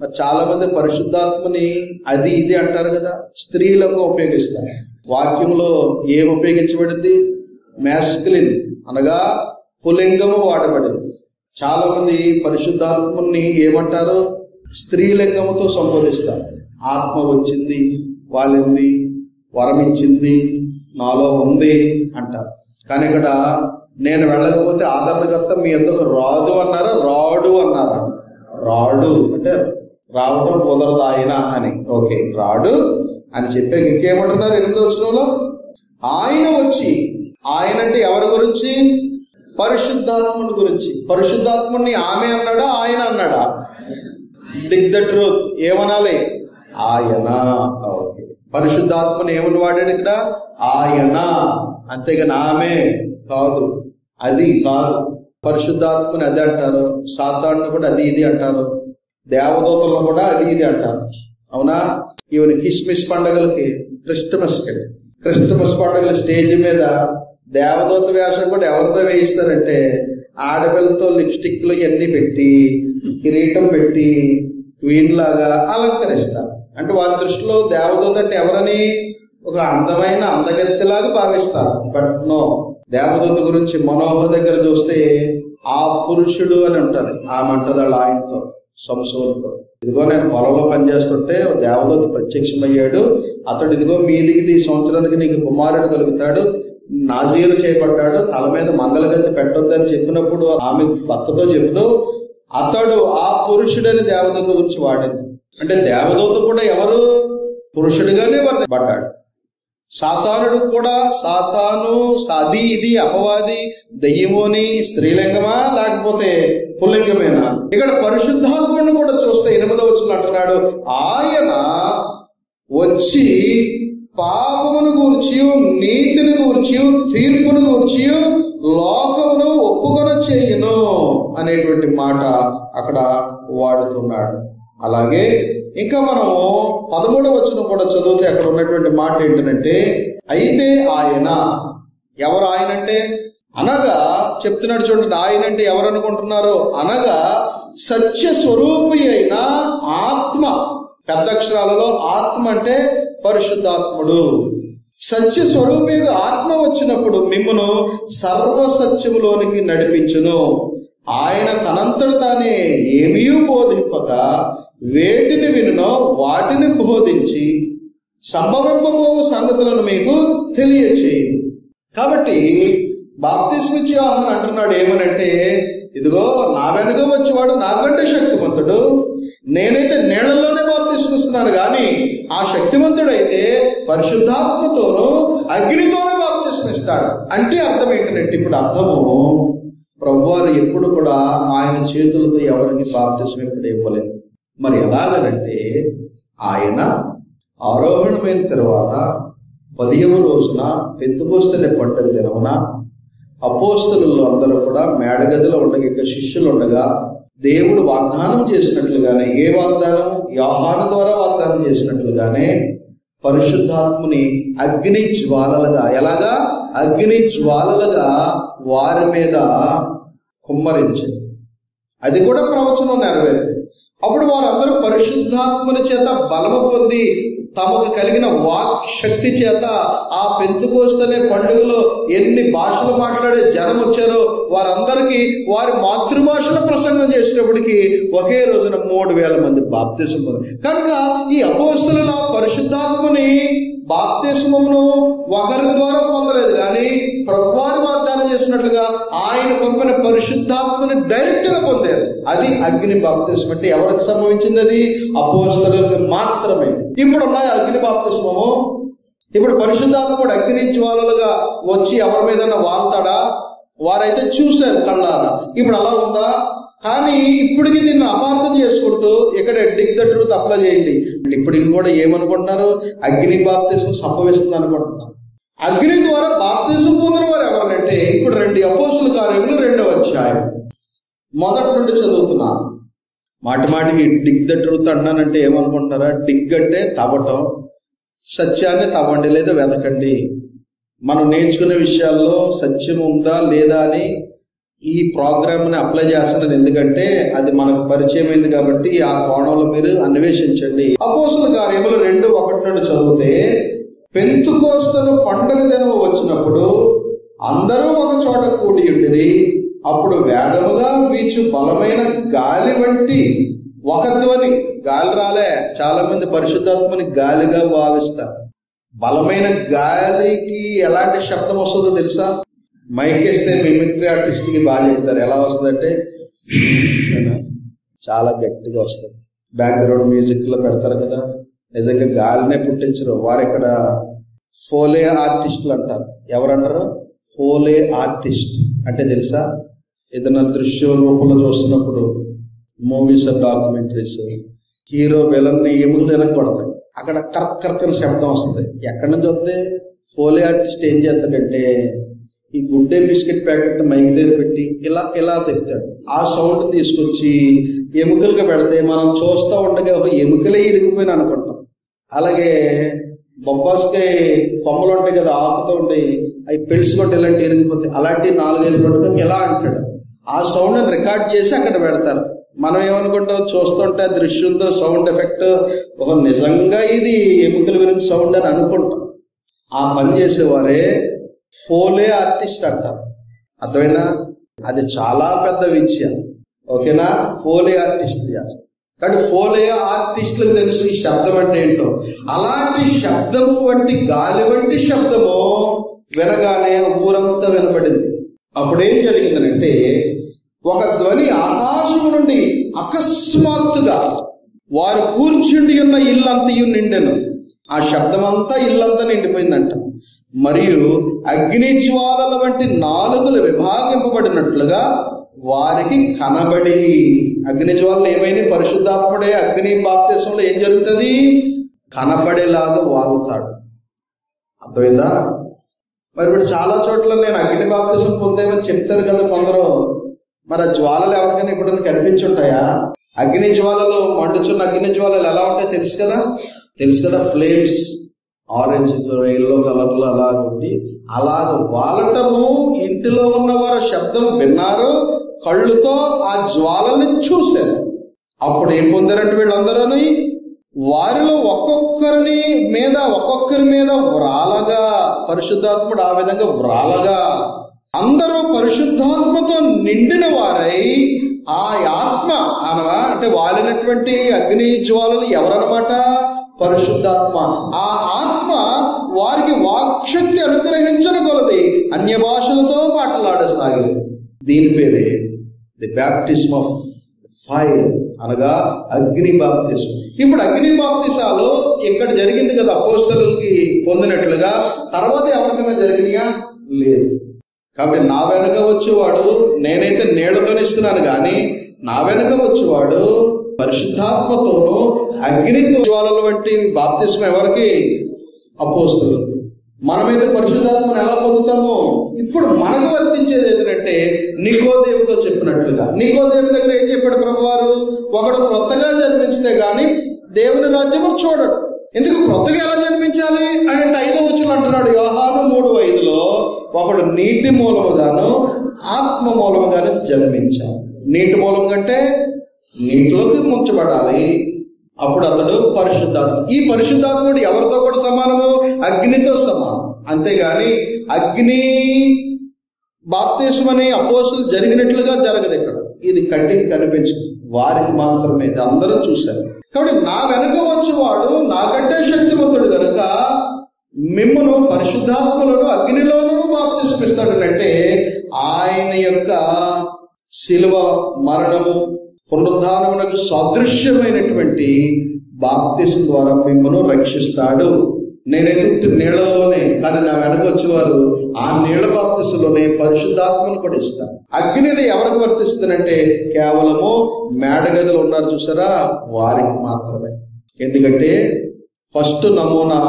మరి చాలా మంది పరిశుద్ధాత్మని అది ఇది అంటారు కదా, స్త్రీలంగా ఉపయోగిస్తారు. వాక్యంలో ఏం ఉపయోగించబడింది? మ్యాస్కులిన్ అనగా పులింగము వాడబడింది. చాలా మంది పరిశుద్ధాత్మని ఏమంటారు? స్త్రీలింగముతో సంబోధిస్తారు. ఆత్మ వచ్చింది, వాళ్ళింది, వరం ఇచ్చింది, నాలో ఉంది అంటారు. కానీ ఇక్కడ నేను వెళ్ళకపోతే ఆదరణకర్త మీ ఎందుకు రాదు అన్నారా? రాడు అన్నారా? రాడు అంటే రావటం కుదరదు ఆయన అని. ఓకే, రాడు అని చెప్పే ఇంకేమంటున్నారు 8వ వచనంలో? ఆయన వచ్చి, ఆయన అంటే ఎవరి గురించి? పరిశుద్ధాత్ముడి గురించి. పరిశుద్ధాత్ముడిని ఆమె అన్నాడా, ఆయన అన్నాడా? డిగ్ ద ట్రూత్ ఏమనాలి? ఆయన. ఓకే, పరిశుద్ధాత్మని ఏమని వాడాడు ఇక్కడ? ఆయన. అంతేగాని ఆమె కాదు, అది కాదు. పరిశుద్ధాత్మని అది అంటారు, సాతాను కూడా అది ఇది అంటారు, దేవదూతలను కూడా అది ఇది అంటారు. అవునా? ఈవెన్ కిస్మిస్ పండుగలకి, క్రిస్టమస్ పండుగల స్టేజ్ మీద దేవదూత వేషం కూడా ఎవరితో వేయిస్తారంటే ఆడపిల్లతో లిప్స్టిక్లు ఇవన్నీ పెట్టి, కిరీటం పెట్టి, క్వీన్ లాగా అలంకరిస్తారు. అంటే వారి దృష్టిలో దేవదూత అంటే ఎవరని? ఒక అందమైన అందగత్తెలాగా భావిస్తారు. బట్ నో, దేవదూత గురించి మనోహ దగ్గర చూస్తే ఆ పురుషుడు అని ఉంటది. ఆమె అంటది వాళ్ళ ఆయనతో, సంసోనుతో, ఇదిగో నేను పొలంలో పనిచేస్తుంటే దేవదూత ప్రత్యక్షమయ్యాడు, అతడు ఇదిగో మీదికి ఈ సంవత్సరానికి నీకు కుమారుడు కలుగుతాడు, నాజీరు చేయబడ్డాడు, తల మీద మంగళగత్తి పెట్టొద్దని చెప్పినప్పుడు ఆమె భర్తతో చెబుతూ అతడు ఆ పురుషుడని దేవదూత గురించి వాడింది. అంటే దేవదూత కూడా ఎవరు? పురుషుడిగానే వర్ణించబడ్డాడు. సాతానుడు కూడా, సాతాను, సాది, ఇది అపవాది, దయ్యమోని స్త్రీలింగమా లేకపోతే పుల్లింగమేనా? ఇక్కడ పరిశుద్ధాత్మను కూడా చూస్తే 8వ వచనంలో అంటున్నాడు, ఆయన వచ్చి పాపమును గూర్చి, నీతిని గూర్చి, తీర్పును గూర్చి లోకమును ఒప్పుకొన చేయును అనేటువంటి మాట అక్కడ వాడుతున్నాడు. అలాగే ఇంకా మనము 13వ వచనం కూడా చదివితే అక్కడ ఉన్నటువంటి మాట ఏంటంటే, అయితే ఆయన, ఎవరు ఆయన అంటే? అనగా చెప్తున్నాడు చూడండి, ఆయన అంటే ఎవరు అనుకుంటున్నారు? అనగా సత్య స్వరూపి అయిన ఆత్మ. పెద్ద అక్షరాలలో ఆత్మ అంటే పరిశుద్ధాత్ముడు. సత్య స్వరూపి ఆత్మ వచ్చినప్పుడు మిమ్మును సర్వసత్యములోనికి నడిపించును. ఆయన తనంతట తానే ఏమీ బోధింపక వేటిని వినునో వాటిని బోధించి సంభవింపబోవు సంగతులను మీకు తెలియచేయు. కాబట్టి బాప్తిస్మిచ్చి యోహాను అంటున్నాడు ఏమనంటే, ఇదిగో నా వెనుక వచ్చేవాడు నాకంటే శక్తిమంతుడు, నేనైతే నీళ్లలోనే బాప్తిస్మిస్తున్నాను కానీ ఆ శక్తిమంతుడైతే పరిశుద్ధాత్మతోనూ అగ్నితోనే బాప్తిస్మిస్తాడు. అంటే అర్థం ఏంటంటే, ఇప్పుడు అర్థము ప్రభువారు ఎప్పుడు కూడా ఆయన చేతులతో ఎవరికి బాప్తిస్మం ఎప్పుడు ఇవ్వలేదు. మరి ఎలాగనంటే, ఆయన ఆరోహణమైన తర్వాత 10వ రోజున పెంతెకొస్తేనే పండుగ దినమున అపోస్తలులు అందరూ కూడా మేడగదిలో ఉండగా, ఇక శిష్యులు ఉండగా దేవుడు వాగ్దానం చేసినట్లుగానే, ఏ వాగ్దానం? యోహాను ద్వారా వాగ్దానం చేసినట్లుగానే పరిశుద్ధాత్ముని అగ్ని జ్వాలలుగా, ఎలాగా? అగ్ని జ్వాలలుగా వారి మీద కుమ్మరించింది. అది కూడా ప్రవచనం నెరవేరింది. అప్పుడు వారందరూ పరిశుద్ధాత్మని చేత బలము పొంది తమకు కలిగిన వాక్ శక్తి చేత ఆ పెంతెకొస్తేనే పండుగలో ఎన్ని భాషలు మాట్లాడే జనం వచ్చారో వారందరికీ వారి మాతృభాషలో ప్రసంగం చేసినప్పటికీ ఒకే రోజున 3000 మంది బాప్తిసం పొందారు. కనుక ఈ అపోస్తలుల పరిశుద్ధాత్మని బాప్తిస్మమును ఒకరి ద్వారా పొందలేదు కానీ ప్రభువారు వాగ్దానం చేసినట్లుగా ఆయన పంపిన పరిశుద్ధాత్మని డైరెక్ట్ గా పొందారు. అది అగ్ని బాప్తిస్మం. అంటే ఎవరికి సంభవించింది? అది అపోస్తలులకు మాత్రమే. ఇప్పుడు ఉన్నాయి అగ్ని బాప్తిస్మము. ఇప్పుడు పరిశుద్ధాత్ముడు అగ్ని జ్వాలలుగా వచ్చి ఎవరి మీద వాళ్తాడా? వారైతే చూశారు కళ్ళారా. ఇప్పుడు అలా ఉందా? కానీ ఇప్పటికి దీన్ని అపార్థం చేసుకుంటూ ఇక్కడ డిగ్ ద ట్రూత్ అప్లై చేయండి. ఇప్పటికి కూడా ఏమనుకుంటున్నారు? అగ్ని బాప్తిసం సంభవిస్తుంది అనుకుంటున్నారు. అగ్ని ద్వారా బాప్తిసం పొందిన వారు ఎవరంటే, ఇప్పుడు రండి అపోస్తలుల కార్యములు 2వ అధ్యాయం మొదటి నుండి చదువుతున్నాను. మాటిమాటికి డిగ్ ద ట్రూత్ అన్నానంటే ఏమనుకుంటున్నారా? డిగ్ అంటే తవ్వటం, సత్యాన్ని తవ్వండి లేదా వెతకండి. మనం నేర్చుకునే విషయాల్లో సత్యం ఉందా లేదా అని ఈ ప్రోగ్రామ్ని అప్లై చేస్తున్నాను. ఎందుకంటే అది మనకు పరిచయం అయింది కాబట్టి ఆ కోణంలో మీరు అన్వేషించండి. అపోస్తలుల కార్యములు 2:1 నుండి చదివితే, పెంతెకొస్తేను పండుగ దినం వచ్చినప్పుడు అందరూ ఒక చోట కూడి ఉండిరి. అప్పుడు వేగముగా వీచు బలమైన గాలి వంటి ఒక ధ్వని. గాలి రాలే. చాలా మంది పరిశుద్ధాత్మని గాలిగా భావిస్తారు. బలమైన గాలికి ఎలాంటి శబ్దం వస్తుందో తెలుసా? మైక్ వేస్తే మిమిక్రీ ఆర్టిస్ట్కి బాగా చెప్తారు. ఎలా వస్తుందంటే చాలా గట్టిగా వస్తుంది. బ్యాక్గ్రౌండ్ మ్యూజిక్ లో పెడతారు కదా, నిజంగా గాలినే పుట్టించరు. వారు ఇక్కడ ఫోలే ఆర్టిస్టులు అంటారు. ఎవరంటారు? ఫోలే ఆర్టిస్ట్ అంటే తెలుసా? ఏదైనా దృశ్య రూపంలో చూస్తున్నప్పుడు మూవీస్, డాక్యుమెంటరీస్, హీరో విలన్ని ఎముకలు కొడతాడు, అక్కడ కర్కర్కని శబ్దం వస్తుంది. ఎక్కడి నుంచి వస్తే? ఫోలే ఆర్టిస్ట్ ఏం చేస్తాడంటే ఈ గుడ్డే బిస్కెట్ ప్యాకెట్ మైక్ దగ్గర పెట్టి ఇలా ఇలా తిప్పుతాడు. ఆ సౌండ్ తీసుకొచ్చి ఎముకలుగా పెడితే మనం చూస్తూ ఉండగా ఒక ఎముకలే ఇరిగిపోయిన అనుకుంటాం. అలాగే బొబ్బాస్కాయ కొమ్మలు ఉంటాయి కదా, ఆకుతూ ఉంటాయి, అవి పెళ్సుకుంటే ఇలాంటి ఇరిగిపోతే అలాంటి 4-5 పట్టుకొని ఇలా అంటాడు. ఆ సౌండ్ రికార్డ్ చేసి అక్కడ పెడతారు. మనం ఏమనుకుంటాం? చూస్తుంటే దృశ్యంతో సౌండ్ ఎఫెక్ట్, ఒక నిజంగా ఇది ఎముకలు విరిగిన సౌండ్ అని అనుకుంటాం. ఆ పని చేసేవారే ఫోలే ఆర్టిస్ట్ అంటారు. అర్థమైందా? అది చాలా పెద్ద విద్య. ఓకేనా? ఫోలే ఆర్టిస్ట్ చేస్తారు. కానీ ఫోలే ఆర్టిస్టులకు తెలుసు ఈ శబ్దం అంటే ఏంటో. అలాంటి శబ్దము వంటి గాలి వంటి శబ్దము వినగానే ఊరంతా వినపడింది. అప్పుడేం జరిగిందనంటే ఒక ధ్వని ఆకాశం నుండి అకస్మాత్తుగా వారు కూర్చుండి ఉన్న ఇల్లంతయు నిండెను. ఆ శబ్దమంతా ఇల్లంతా నిండిపోయిందంట. మరియు అగ్ని జ్వాలల వంటి నాలుకలు విభాగింపబడినట్లుగా వారికి కనబడి, అగ్ని జ్వాలలు ఏమైనా పరిశుద్ధాత్ముడే అగ్ని బాప్తిసంలో ఏం జరుగుతుంది, కనబడేలాగా వాగుతాడు. అర్థమైందా? మరి ఇప్పుడు చాలా చోట్ల నేను అగ్ని బాప్తిసం పొందేమని చెప్తారు కదా కొందరు. మరి ఆ జ్వాలలు ఎవరికైనా ఇప్పుడు కనిపించుంటాయా? అగ్ని జ్వాలలు, మండుచున్న అగ్ని జ్వాలలు ఎలా ఉంటాయో తెలుసు కదా, ఫ్లేమ్స్ ఆరెంజ్ ఎల్లో కలర్లో అలాగుండి అలాగ వాలటము. ఇంటిలో ఉన్నవారు శబ్దం విన్నారు, కళ్ళుతో ఆ జ్వాలని చూశారు. అప్పుడు ఏం పొందారంటే వీళ్ళందరూ వారిలో ఒక్కొక్కరి మీద వ్రాలగా, పరిశుద్ధాత్ముడు ఆ విధంగా వ్రాలగా అందరూ పరిశుద్ధాత్మతో నిండిన వారై, ఆ ఆత్మ అనగా అంటే వాలినటువంటి అగ్ని జ్వాలలు ఎవరన్నమాట? పరిశుద్ధాత్మ. ఆ ఆత్మ వారికి వాక్శక్తి అనుగ్రహించను కొలది అన్య భాషలతో మాట్లాడసాగి. దీని పేరే ది బ్యాప్టిజం ఆఫ్ ఫైర్, అనగా అగ్ని బాప్తిజం. ఇప్పుడు అగ్ని బాప్తిసాలు ఇక్కడ జరిగింది కదా అపోస్తలులకి పొందినట్లుగా, తర్వాత ఎవరికైనా జరిగినాయా? లేదు. కాబట్టి నా వెనక వచ్చేవాడు, నేనైతే నీళ్లతోనే ఇస్తున్నాను కానీ నా వెనక వచ్చేవాడు పరిశుద్ధాత్మతోనూ అగ్నితో జ్వాలల వంటి బాప్తిస్మం ఎవరికి? అపోస్తలు. మనమైతే పరిశుద్ధాత్మను ఎలా పొందుతామో ఇప్పుడు మనకు వర్తించేది ఏంటంటే నికోదేముతో చెప్పినట్లుగా. నికోదేము దగ్గర ఏం చెప్పాడు ప్రభువారు? ఒకడు క్రొత్తగా జన్మించితే గాని దేవుని రాజ్యము చూడడు. ఎందుకు క్రొత్తగా ఎలా జన్మించాలి అంటే 5వ వచనం అంటున్నాడు యోహాను 3:5 ఒకడు నీటి మూలముగాను ఆత్మ మూలముగాను జన్మించాలి. నీటి మూలం కంటే నీటిలోకి ముంచబడాలి, అప్పుడు అతడు పరిశుద్ధాత్మ. ఈ పరిశుద్ధాత్ముడు ఎవరితో కూడా సమానము? అగ్నితో సమానం. అంతేగాని అగ్ని బాప్తిస్మని అపోస్తలు జరిగినట్లుగా జరగదు ఇక్కడ. ఇది కంటికి కనిపించదు, వారికి మాత్రమే. ఇది అందరూ చూశారు. కాబట్టి నా వెనక వచ్చేవాడు నాకంటే శక్తివంతుడు కనుక మిమ్మును పరిశుద్ధాత్మలను అగ్నిలోనూ బాప్తిస్మిస్తాడు. అంటే ఆయన యొక్క శిలువ మరణము పునరుద్ధానమునకు సాదృశ్యమైనటువంటి బాప్తిసం ద్వారా మిమ్మల్ని రక్షిస్తాడు. నేనైతే నీళ్లలోనే, కానీ నా వెనక వచ్చేవారు ఆ నీళ్ల బాప్తిసంలోనే పరిశుద్ధాత్మను కూడా ఇస్తాను. అగ్నిది ఎవరికి వర్తిస్తుందంటే కేవలము మేడగదులు ఉన్నారు చూసారా, వారికి మాత్రమే. ఎందుకంటే ఫస్ట్ నమూనా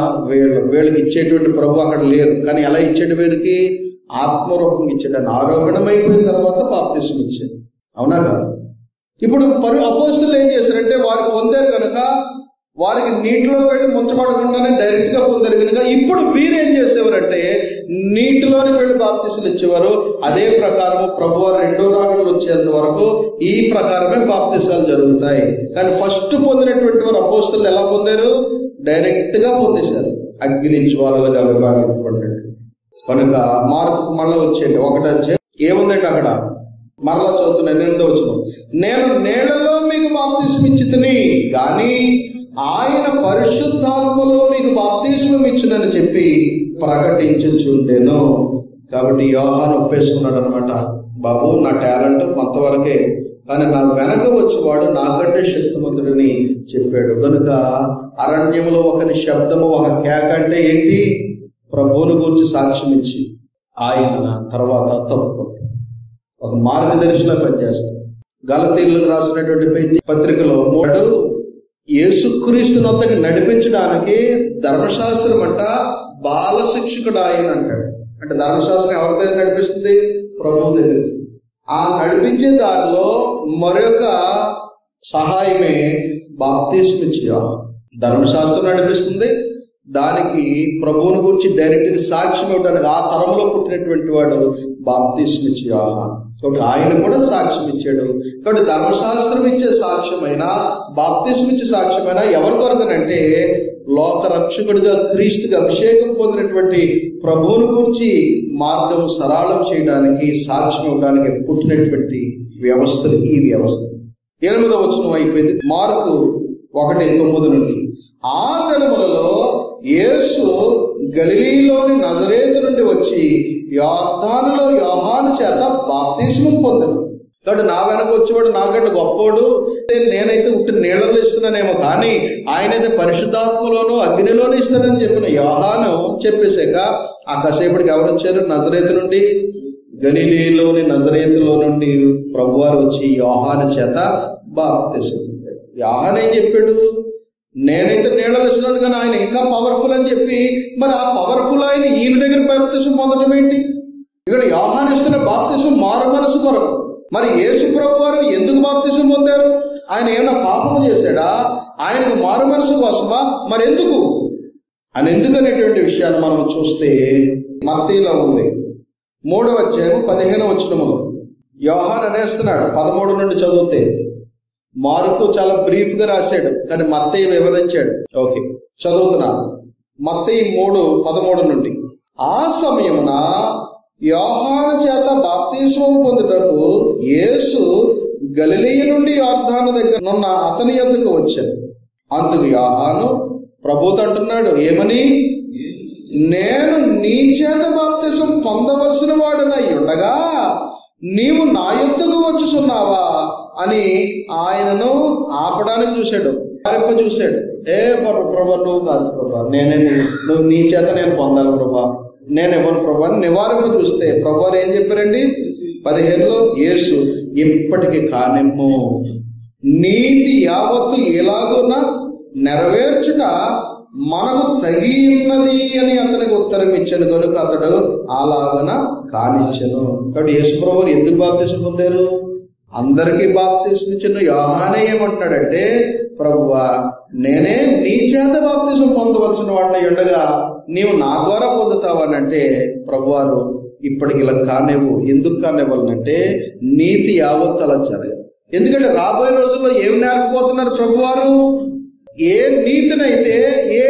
వీళ్ళకి ఇచ్చేటువంటి ప్రభు అక్కడ లేరు, కానీ ఎలా ఇచ్చాడు? వీరికి ఆత్మరూపం ఇచ్చాడు. ఆరోపణం అయిపోయిన తర్వాత బాప్తిసం ఇచ్చాడు. అవునా కాదు? ఇప్పుడు అపోస్తలులు ఏం చేశారంటే వారు పొందారు కనుక వారికి నీటిలో వెళ్ళి ముంచబడకుండానే డైరెక్ట్ గా పొందారు కనుక ఇప్పుడు వీరు ఏం చేసేవారంటే నీటిలోకి వెళ్ళి బాప్తిసాలు ఇచ్చేవారు. అదే ప్రకారము ప్రభువారు 2వ రాకడలో వచ్చేంత వరకు ఈ ప్రకారమే బాప్తిసాలు జరుగుతాయి. కానీ ఫస్ట్ పొందినటువంటి వారు అపోస్తలులు ఎలా పొందారు? డైరెక్ట్ గా పొందేశారు, అగ్ని జ్వాలలుగా విభాగింపబడినట్టు. కనుక మార్కుకు మళ్ళా వచ్చేయండి 1 ఏముందంటే అక్కడ మరలా చదువుతున్నా 8వ వచనం. నేను నీళ్లలో మీకు బాప్తిస్మం ఇచ్చితిని గాని ఆయన పరిశుద్ధాత్మలో మీకు బాప్తిస్మం ఇచ్చునని చెప్పి ప్రకటించుచుండెను. కాబట్టి యోహాను ఒప్పేసుకున్నాడు అనమాట. బాబు నా టాలెంట్ కొంతవరకే, కానీ నా వెనక వచ్చేవాడు నాకంటే శక్తిమంతుడని చెప్పాడు. కనుక అరణ్యంలో ఒకని శబ్దము ఒక కేక అంటే ఏంటి? ప్రభువుని గురించి సాక్ష్యం ఇచ్చి ఆయన తర్వాత తప్పుకుంటాడు, ఒక మార్గదర్శిలా పనిచేస్తాడు. గలతీయులకు రాసినటువంటి పత్రికలో యేసుక్రీస్తు వద్దకు నడిపించడానికి ధర్మశాస్త్రం అంట బాల శిక్షకుడు ఆయన అంటాడు. అంటే ధర్మశాస్త్రం ఎవరి దగ్గర నడిపిస్తుంది? ప్రభువు దగ్గర. ఆ నడిపించే దారిలో మరొక సహాయమే బాప్తిస్మం ఇచ్చేవాడు. ధర్మశాస్త్రం నడిపిస్తుంది, దానికి ప్రభువుని గురించి డైరెక్ట్ గా సాక్ష్యం ఇవ్వడానికి ఆ తరంలో పుట్టినటువంటి వాడు బాప్తిస్మం ఇచ్చే యోహాను. కాబట్టి ఆయన కూడా సాక్ష్యం ఇచ్చాడు. కాబట్టి ధర్మశాస్త్రం ఇచ్చే సాక్ష్యమైనా బాప్తిస్మం ఇచ్చే సాక్ష్యమైనా ఎవరి కొరకనంటే లోక రక్షకుడిగా క్రీస్తుకి అభిషేకం పొందినటువంటి ప్రభువుని గురించి మార్గం సరళం చేయడానికి, సాక్ష్యం ఇవ్వడానికి పుట్టినటువంటి వ్యవస్థలు ఈ వ్యవస్థ. 8వ వచనం అయిపోయింది. మార్కు 1:9 నుండి, ఆ దినములలో యేసు గలిలీలోని నజరేతు నుండి వచ్చి యొర్దానులో యోహాను చేత బాప్తిస్మం పొందెను. కాబట్టి నా వెనక వచ్చేవాడు నాకంటే గొప్పోడు, నేనైతే ఉట్టి నీళ్ళలో ఇస్తున్నానేమో, కానీ ఆయనైతే పరిశుద్ధాత్మలోనూ అగ్నిలోనూ ఇస్తానని చెప్పిన యోహాను చెప్పేశాక ఆ కాసేపటికి ఎవరు వచ్చారు? నజరేతు నుండి, గలిలీలోని నజరేతులో నుండి ప్రభువారు వచ్చి యోహాను చేత బాప్తిస్మం. యోహాను ఏం చెప్పాడు? నేనైతే నీళ్ళలో ఇస్తున్నాను, కానీ ఆయన ఇంకా పవర్ఫుల్ అని చెప్పి, మరి ఆ పవర్ఫుల్ ఆయన ఈయన దగ్గర బాప్తిస్మం పొందడం ఏంటి? ఇక్కడ యోహాను ఇస్తున్న బాప్తిస్మం మారు మనసు కొరకు. మరి యేసు ప్రభువారు ఎందుకు బాప్తిస్మం పొందారు? ఆయన ఏమైనా పాపము చేశాడా? ఆయనకు మారు మనసు కోసమా? మరి ఎందుకు అని ఎందుకనేటువంటి విషయాన్ని మనం చూస్తే మత్తయిలో ఉంది 3వ అధ్యాయం 15వ వచనములో యోహాను అనేస్తున్నాడు. 13 నుండి చదివితే, మార్కు చాలా బ్రీఫ్ గా రాశాడు, కానీ మత్తయి వివరించాడు. ఓకే, చదువుతున్నాను. మత్తయి 3:13 నుండి, ఆ సమయమున యోహాను చేత బాప్తిస్మం పొందుటకు యేసు గలిలయ నుండి యొర్దాను దగ్గర నున్న అతని యొద్దకు వచ్చాడు. అందుకు యోహాను ప్రభువుతో అంటున్నాడు, ఏమని? నేను నీ చేత బాప్తిస్మం పొందవలసిన వాడనై ఉండగా నీవు నా యొద్దకు వచ్చుచున్నావా అని ఆయనను ఆపడానికి చూశాడు, చూశాడు. ప్రభా, నువ్వు కాదు ప్రభా, నువ్వు నీ చేత నేను పొందాలి ప్రభా, నేను ఇవ్వను ప్రభా అని నివారింప చూస్తే ప్రభు ఏం చెప్పారండి? 15లో, యేసు ఇప్పటికి కానిమ్ము, నీతి యావత్తు ఎలాగున నెరవేర్చుట మనకు తగి ఉన్నది అని అతనికి ఉత్తరం ఇచ్చాను కనుక అతడు అలాగన కానిచ్చను. కాబట్టి యేసు ప్రభు ఎందుకు బాప్తిస్మం పొందారు? అందరికీ బాప్తిస్మం ఇచ్చిన యోహానే ఏమంటున్నాడంటే, ప్రభువా, నేనే నీ చేత బాప్తిస్మం పొందవలసిన వాడిని ఉండగా నీవు నా ద్వారా పొందుతావని అంటే, ప్రభువారు ఇప్పటికి ఇలా కానివ్వు. ఎందుకు కానివ్వాలంటే నీతి యావత్తు అలా జరగదు. ఎందుకంటే రాబోయే రోజుల్లో ఏం నేర్పబోతున్నారు ప్రభువారు? ఏ నీతినైతే, ఏ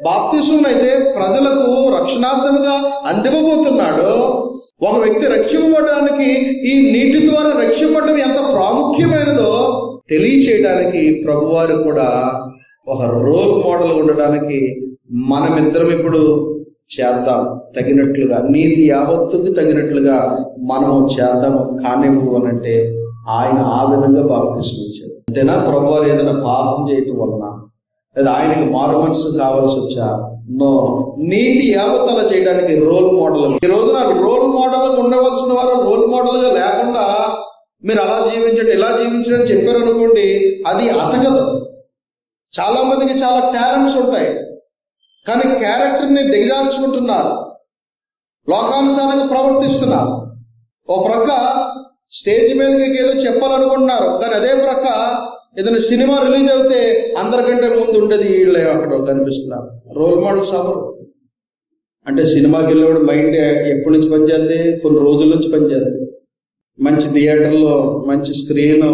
బాప్తిస్మం అయితే ప్రజలకు రక్షణార్థముగా అందివ్వబోతున్నాడో, ఒక వ్యక్తి రక్షింపబడడానికి ఈ నీటి ద్వారా రక్షింపబడడం ఎంత ప్రాముఖ్యమైనదో తెలియచేయడానికి ప్రభువారు కూడా ఒక రోల్ మోడల్ ఉండడానికి మనమిద్దరం ఇప్పుడు చేద్దాం తగినట్లుగా, నీతి యావత్తుకు తగినట్లుగా మనము చేద్దాము కానివ్వు అని అంటే ఆయన ఆ విధంగా బాప్తిస్మం ఇచ్చాడు. అంతేనా? ప్రభువారు ఏదైనా పాపం చేయటం వలన లేదా ఆయనకి మారు మనసు కావాల్సి వచ్చా? నో, నీతి యావత్తల చేయడానికి రోల్ మోడల్. ఈ రోజున రోల్ మోడల్ ఉండవలసిన వారు రోల్ మోడల్ గా లేకుండా మీరు అలా జీవించండి, ఇలా జీవించండి అని చెప్పారు అనుకోండి, అది అతగదు. చాలా మందికి చాలా టాలెంట్స్ ఉంటాయి, కానీ క్యారెక్టర్ని దిగజార్చుకుంటున్నారు, లోకానుసారంగా ప్రవర్తిస్తున్నారు. ఓ ప్రక్క స్టేజ్ మీదకి ఏదో చెప్పాలనుకుంటున్నారు, కానీ అదే ప్రక్క ఏదైనా సినిమా రిలీజ్ అవుతే అందరికంటే ముందు ఉండేది వీళ్ళు అక్కడ కనిపిస్తున్నారు. రోల్ మోడల్స్ అవరు. అంటే సినిమాకి వెళ్ళేవాడు మైండ్ ఎప్పటి నుంచి పనిచేద్ది? కొన్ని రోజుల నుంచి పనిచేద్ది. మంచి థియేటర్లో మంచి స్క్రీన్,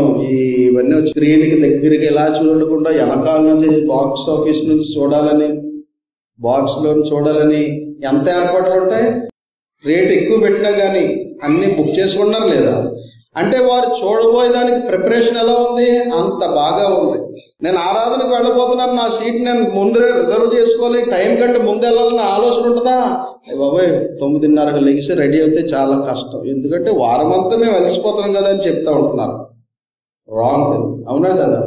ఇవన్నీ స్క్రీన్కి దగ్గరికి ఎలా చూడకుండా వెనకాల నుంచి బాక్స్ ఆఫీస్ నుంచి చూడాలని, బాక్స్లో చూడాలని ఎంత ఏర్పాట్లు ఉంటాయి. రేట్ ఎక్కువ పెట్టినా కానీ అన్ని బుక్ చేసుకున్నారు లేదా? అంటే వారు చూడబోయేదానికి ప్రిపరేషన్ ఎలా ఉంది? అంత బాగా ఉంది. నేను ఆరాధనకు వెళ్ళబోతున్నాను, నా సీట్ నేను ముందరే రిజర్వ్ చేసుకోవాలి, టైం కంటే ముందు వెళ్ళాలని ఆలోచన ఉంటుందా? బాబాయ్ 9:30కి లెగిసి రెడీ అయితే చాలా కష్టం, ఎందుకంటే వారం అంతా మేము వెలిసిపోతున్నాం కదా అని చెప్తా ఉంటున్నారు. రాంగ్, అవునా కదా?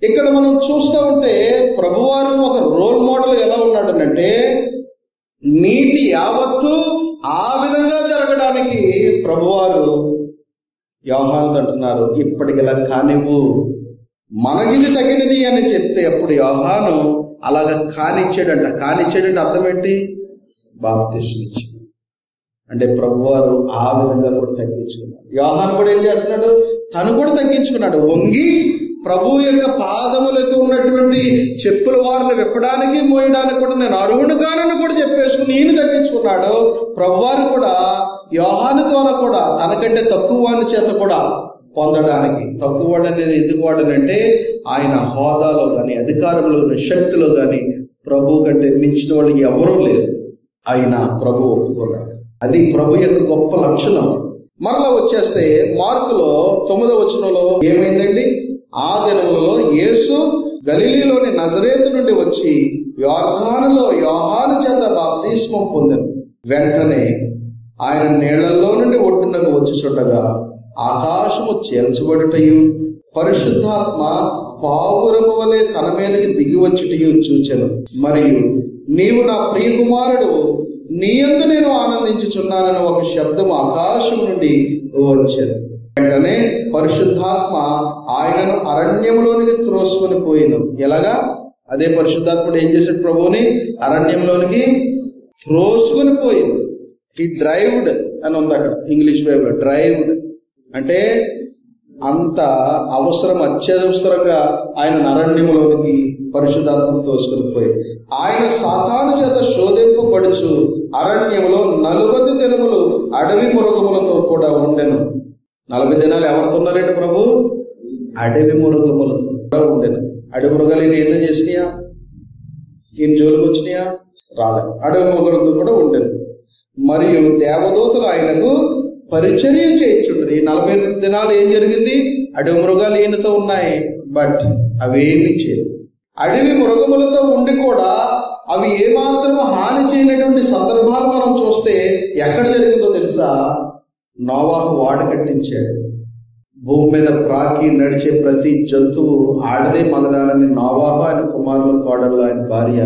ఇక్కడ మనం చూస్తూ ఉంటే ప్రభువారు ఒక రోల్ మోడల్ ఎలా ఉన్నాడనంటే, నీతి యావత్తు ఆ విధంగా జరగడానికి ప్రభువారు యోహానుతో అంటున్నారు, ఇప్పటికిలా కానివ్వు, మనకిది తగినది అని చెప్తే అప్పుడు యోహాను అలాగ కానిచ్చాడంట. కానిచ్చాడంటే అర్థం ఏంటి? బాప్తిస్మం ఇచ్చాడు. అంటే ప్రభువారు ఆ విధంగా కూడా తగ్గించుకున్నాడు. యోహాను కూడా ఏం చేస్తున్నాడు? తను కూడా తగ్గించుకున్నాడు. వంగి ప్రభువు యొక్క పాదములకు ఉన్నటువంటి చెప్పుల వారిని విప్పడానికి, మోయడానికి కూడా నేను అర్హుడు కానని కూడా చెప్పేసుకుని ఈయన తగ్గించుకున్నాడు. ప్రభువారు కూడా యోహాను ద్వారా కూడా తనకంటే తక్కువ వాని చేత కూడా పొందడానికి, తక్కువ వాడనేది ఎందుకు వాడనంటే ఆయన హోదాలో కానీ, అధికారంలో కానీ, శక్తిలో కానీ ప్రభు కంటే మించిన వాళ్ళు ఎవరూ లేరు. ఆయన ప్రభు ఒప్పుకున్నాడు. అది ప్రభు యొక్క గొప్ప లక్షణం. మరలా వచ్చేస్తే మార్కులో 9వ వచనంలో ఏమైందండి? ఆ దినములలో యేసు గలిలీలోని నజరేతు నుండి వచ్చి యొర్దానులో యోహాను చేత బాప్తిస్మం పొందెను. వెంటనే ఆయన నీళ్లలో నుండి ఒడ్డునకు వచ్చుచుండగా ఆకాశము చీల్చబడుటయు పరిశుద్ధాత్మ పావురము వలె తన మీదకి దిగి వచ్చుటయు చూచెను. మరియు నీవు నా ప్రియకుమారుడు, నీ యందు నేను ఆనందించుచున్నానని ఒక శబ్దము ఆకాశం నుండి వచ్చాను. వెంటనే పరిశుద్ధాత్మ ఆయనను అరణ్యంలోనికి త్రోసుకొని పోయిను. ఎలాగా? అదే పరిశుద్ధాత్ముడు ఏం చేశాడు? ప్రభువుని అరణ్యంలోనికి త్రోసుకొని పోయిను. ఈ డ్రైవ్డ్ అని ఉంది అక్కడ ఇంగ్లీష్ బైబిల్లో. డ్రైవ్డ్ అంటే అంత అవసరం, అత్యవసరంగా ఆయన అరణ్యంలోనికి పరిశుద్ధాత్మను తోసుకొని పోయి ఆయన సాతాను చేత శోధింపబడుచు అరణ్యములో 40 దినములు అడవి మృగములతో కూడా ఉండెను. 40 దినాలు ఎవరితో ఉన్నారండి ప్రభు? అడవి మృగములతో కూడా ఉండెను. అడవి మృగాలు ఈయన ఏం చేసినాయా? ఈయన జోలికి వచ్చినాయా? రాలే. అడవి మృగములతో కూడా ఉండెను. మరియు దేవదూతలు ఆయనకు పరిచర్య చేయించుండ్రు. ఈ 40 దినాలు ఏం జరిగింది? అడవి మృగాలు ఈయనతో ఉన్నాయి, బట్ అవేమి చేయవు. అడవి మృగములతో ఉండి కూడా అవి ఏమాత్రం హాని చేయనటువంటి సందర్భాలు మనం చూస్తే ఎక్కడ జరిగిందో తెలుసా? నోవాహు ఓడ కట్టించాడు. భూమి మీద ప్రాకి నడిచే ప్రతి జంతువు ఆడదే మగదానని నోవాహు ఆయన కుమారుల కోడళ్ళు ఆయన భార్య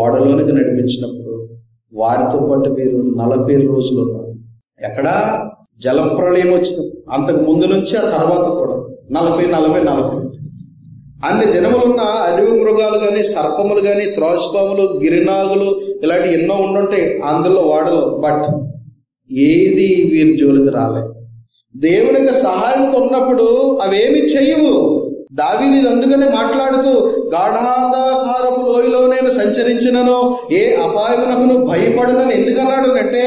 ఓడలోనికి నడిపించినప్పుడు వారితో పాటు వీరు 40 రోజులు ఉన్నారు. ఎక్కడ? జలప్రళయం వచ్చిన అంతకు ముందు నుంచి ఆ తర్వాత కూడా 40 అన్ని దినములున్న అడవి మృగాలు కానీ, సర్పములు కానీ, త్రాసుపాములు, గిరినాగులు ఇలాంటి ఎన్నో ఉండుంటాయి అందులో వాడలో. బట్ ఏది వీరి జోలికి రాలే. దేవునికి సహాయంతో ఉన్నప్పుడు అవేమి చెయ్యవు. దావీదు అందుకనే మాట్లాడుతూ గాఢాంధకారపు లోయలో నేను సంచరించినను ఏ అపాయమునకు భయపడనని ఎందుకన్నాడు అంటే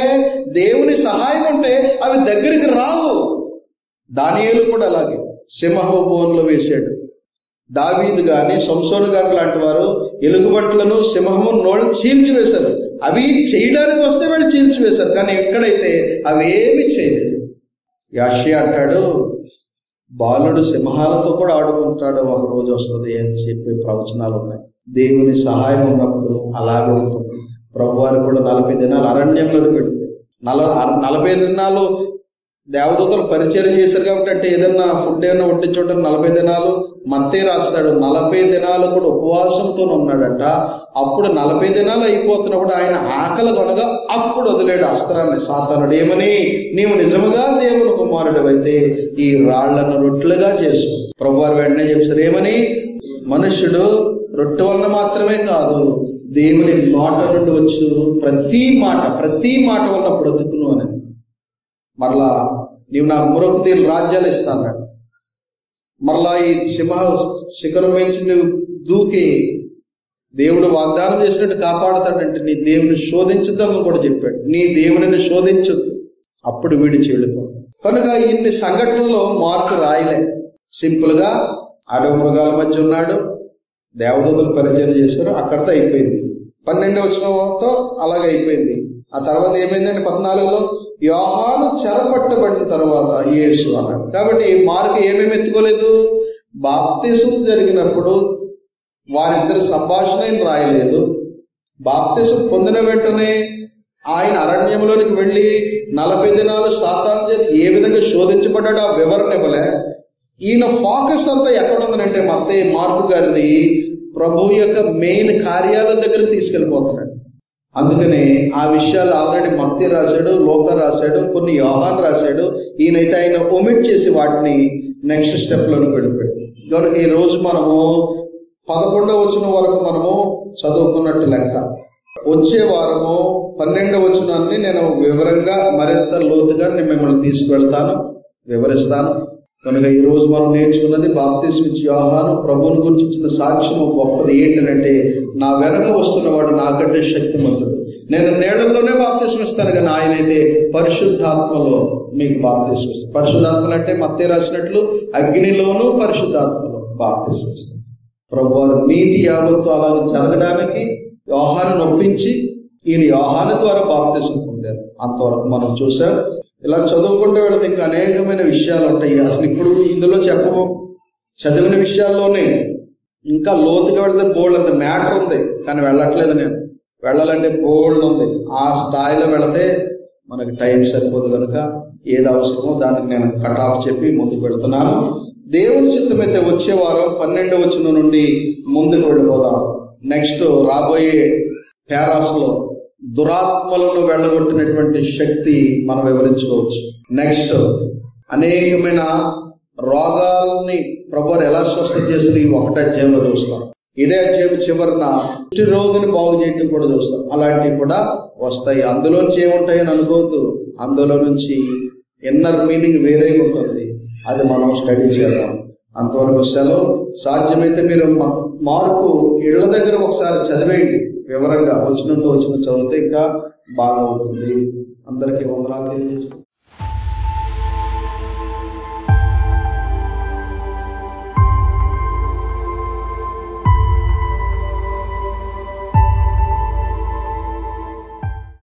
దేవుని సహాయం ఉంటే అవి దగ్గరికి రావు. దానియేలు కూడా అలాగే సింహపు బోన్లో వేశాడు. దావీదు గాని, సంసోను గాని లాంటి వారు ఎలుగుబట్లను, సింహము నోడు చీల్చివేశారు. అవి చేయడానికి వస్తే వాళ్ళు చీల్చివేశారు, కానీ ఎక్కడైతే అవేమి చేయలేదు. యెషయా అంటాడు, బాలుడు సింహాలతో కూడా ఆడుకుంటాడు, ఒక రోజు వస్తుంది అని చెప్పే ప్రవచనాలు ఉన్నాయి. దేవుని సహాయం ఉన్నప్పుడు అలాగే ఉంటుంది. ప్రభువారు కూడా 40 దినాలు అరణ్యంలో పెడితే 40 దినాలు దేవదూతలు పరిచయం చేశారు కాబట్టి, అంటే ఏదన్నా ఫుడ్ ఏమన్నా వడ్డించడం 40 దినాలు మత్తయి రాస్తాడు. 40 దినాలు కూడా ఉపవాసంతో ఉన్నాడట. అప్పుడు 40 దినాలు అయిపోతున్నప్పుడు ఆయన ఆకలి కొనగా అప్పుడు వదిలేడు అస్త్రాన్ని సాతానుడు. ఏమని? నీవు నిజముగా దేవుని కుమారుడు అయితే ఈ రాళ్లను రొట్టెలుగా చేసు. ప్రభువారు వెంటనే చెప్పారు ఏమని? మనుష్యుడు రొట్టె వలన మాత్రమే కాదు, దేవుని నోట నుండి వచ్చు ప్రతి మాట వలన బ్రతుకును అని. మరలా నీవు నాకు మరొక తీరు రాజ్యాలు ఇస్తాను. మరలా ఈ సింహ శిఖరం మించి నువ్వు దూకి దేవుడు వాగ్దానం చేసినట్టు కాపాడుతాడంటే నీ దేవుని శోధించద్దని కూడా చెప్పాడు. నీ దేవుని శోధించొద్దు, అప్పుడు వీడిచి వెళ్ళిపోతాడు. కనుక ఇన్ని సంఘటనలో మార్కు రాయలే. సింపుల్ గా అడవి మృగాల మధ్య ఉన్నాడు, దేవదూతలు పరిచయం చేశారు, అక్కడితో అయిపోయింది. 12వ వచనంతో అలాగే అయిపోయింది. ఆ తర్వాత ఏమైందంటే 14లో యోహాను చెరపట్టబడిన తర్వాత యేసు అన్నాడు. కాబట్టి మార్కు ఏమేమి ఎత్తుకోలేదు? బాప్తిసం జరిగినప్పుడు వారిద్దరి సంభాషణ రాయలేదు. బాప్తిసం పొందిన వెంటనే ఆయన అరణ్యంలోనికి వెళ్ళి 40 దినాలు సాతాను చేత ఏ విధంగా శోధించబడ్డాడో ఆ వివరణ ఇవ్వలే. ఈయన ఫోకస్ అంతా ఎక్కడుందనంటే మత్తయి, మార్కు గారిది ప్రభు యొక్క మెయిన్ కార్యాల దగ్గరికి తీసుకెళ్ళిపోతున్నాడు. అందుకనే ఆ విషయాలు ఆల్రెడీ మత్తయి రాశాడు, లూకా రాశాడు, కొన్ని యోహాను రాశాడు. ఈయనైతే ఆయన ఒమిట్ చేసి వాటిని నెక్స్ట్ స్టెప్లోకి వెళ్ళిపోయాడు. కనుక ఈ రోజు మనము 11వ వచనం వరకు మనము చదువుకున్నట్టు లెక్క. వచ్చే వారము 12వ వచనాన్ని నేను వివరంగా మరింత లోతుగా నేను మిమ్మల్ని తీసుకువెళ్తాను, వివరిస్తాను. కనుక ఈ రోజు మనం నేర్చుకున్నది బాప్తిస్మ ఇచ్చి యోహాను ప్రభువుని గురించి ఇచ్చిన సాక్ష్యము గొప్పది. ఏంటంటే నా వెనక వస్తున్నవాడు నాకంటే శక్తిమంతుడు. నేను నీళ్లలోనే బాప్తిస్మ ఇస్తాను, కానీ ఆయనైతే పరిశుద్ధాత్మలో మీకు బాప్తిస్మ ఇస్తాను. పరిశుద్ధాత్మలు అంటే మత్తయి రాసినట్లు అగ్నిలోను పరిశుద్ధాత్మలో బాప్తిస్మ ఇస్తాను. ప్రభువారు నీతి యావత్తు అలాగే జరగడానికి యోహాను నొప్పించి ఈయన యోహాను ద్వారా బాప్తిస్మ పొందారు. అంతవరకు మనం చూసాం. ఇలా చదువుకుంటూ వెళితే ఇంకా అనేకమైన విషయాలు ఉంటాయి. అసలు ఇప్పుడు ఇందులో చెప్పము, చదివిన విషయాల్లోనే ఇంకా లోతుగా వెళితే బోల్డ్ అంత మ్యాటర్ ఉంది, కానీ వెళ్ళట్లేదు. నేను వెళ్ళాలంటే బోల్డ్ ఉంది. ఆ స్థాయిలో వెళితే మనకి టైం సరిపోదు కనుక ఏది అవసరమో దానికి నేను కట్ ఆఫ్ చెప్పి ముందుకు వెళుతున్నాను. దేవుని చిత్తమైతే వచ్చే వారం 12వ వచనం నుండి ముందుకు వెళ్ళిపోదాం. నెక్స్ట్ రాబోయే పారాస్లో దురాత్మలను వెళ్ళగొట్టినటువంటి శక్తి మనం వివరించుకోవచ్చు. నెక్స్ట్ అనేకమైన రోగాల్ని ప్రభువు ఎలా స్వస్థత చేసి ఒకటే అధ్యాయంలో చూస్తాం. ఇదే అధ్యాయం చివరిన పుట్టి రోగిని బాగు చేయటం కూడా చూస్తాం. అలాంటివి కూడా వస్తాయి. అందులోంచి ఏముంటాయని అనుకోవద్దు, అందులో నుంచి ఇన్నర్ మీనింగ్ వేరే ఉంటుంది. అది మనం స్టడీ చేద్దాం. అంతవరకు సెలవు. సాధ్యమైతే మీరు మార్కు ఇళ్ల దగ్గర ఒకసారి చదివేయండి వివరంగా, వచ్చినట్టు చదివితే ఇంకా బాగా ఉంటుంది. అందరికీ వందనాలు తెలియజేస్తాం.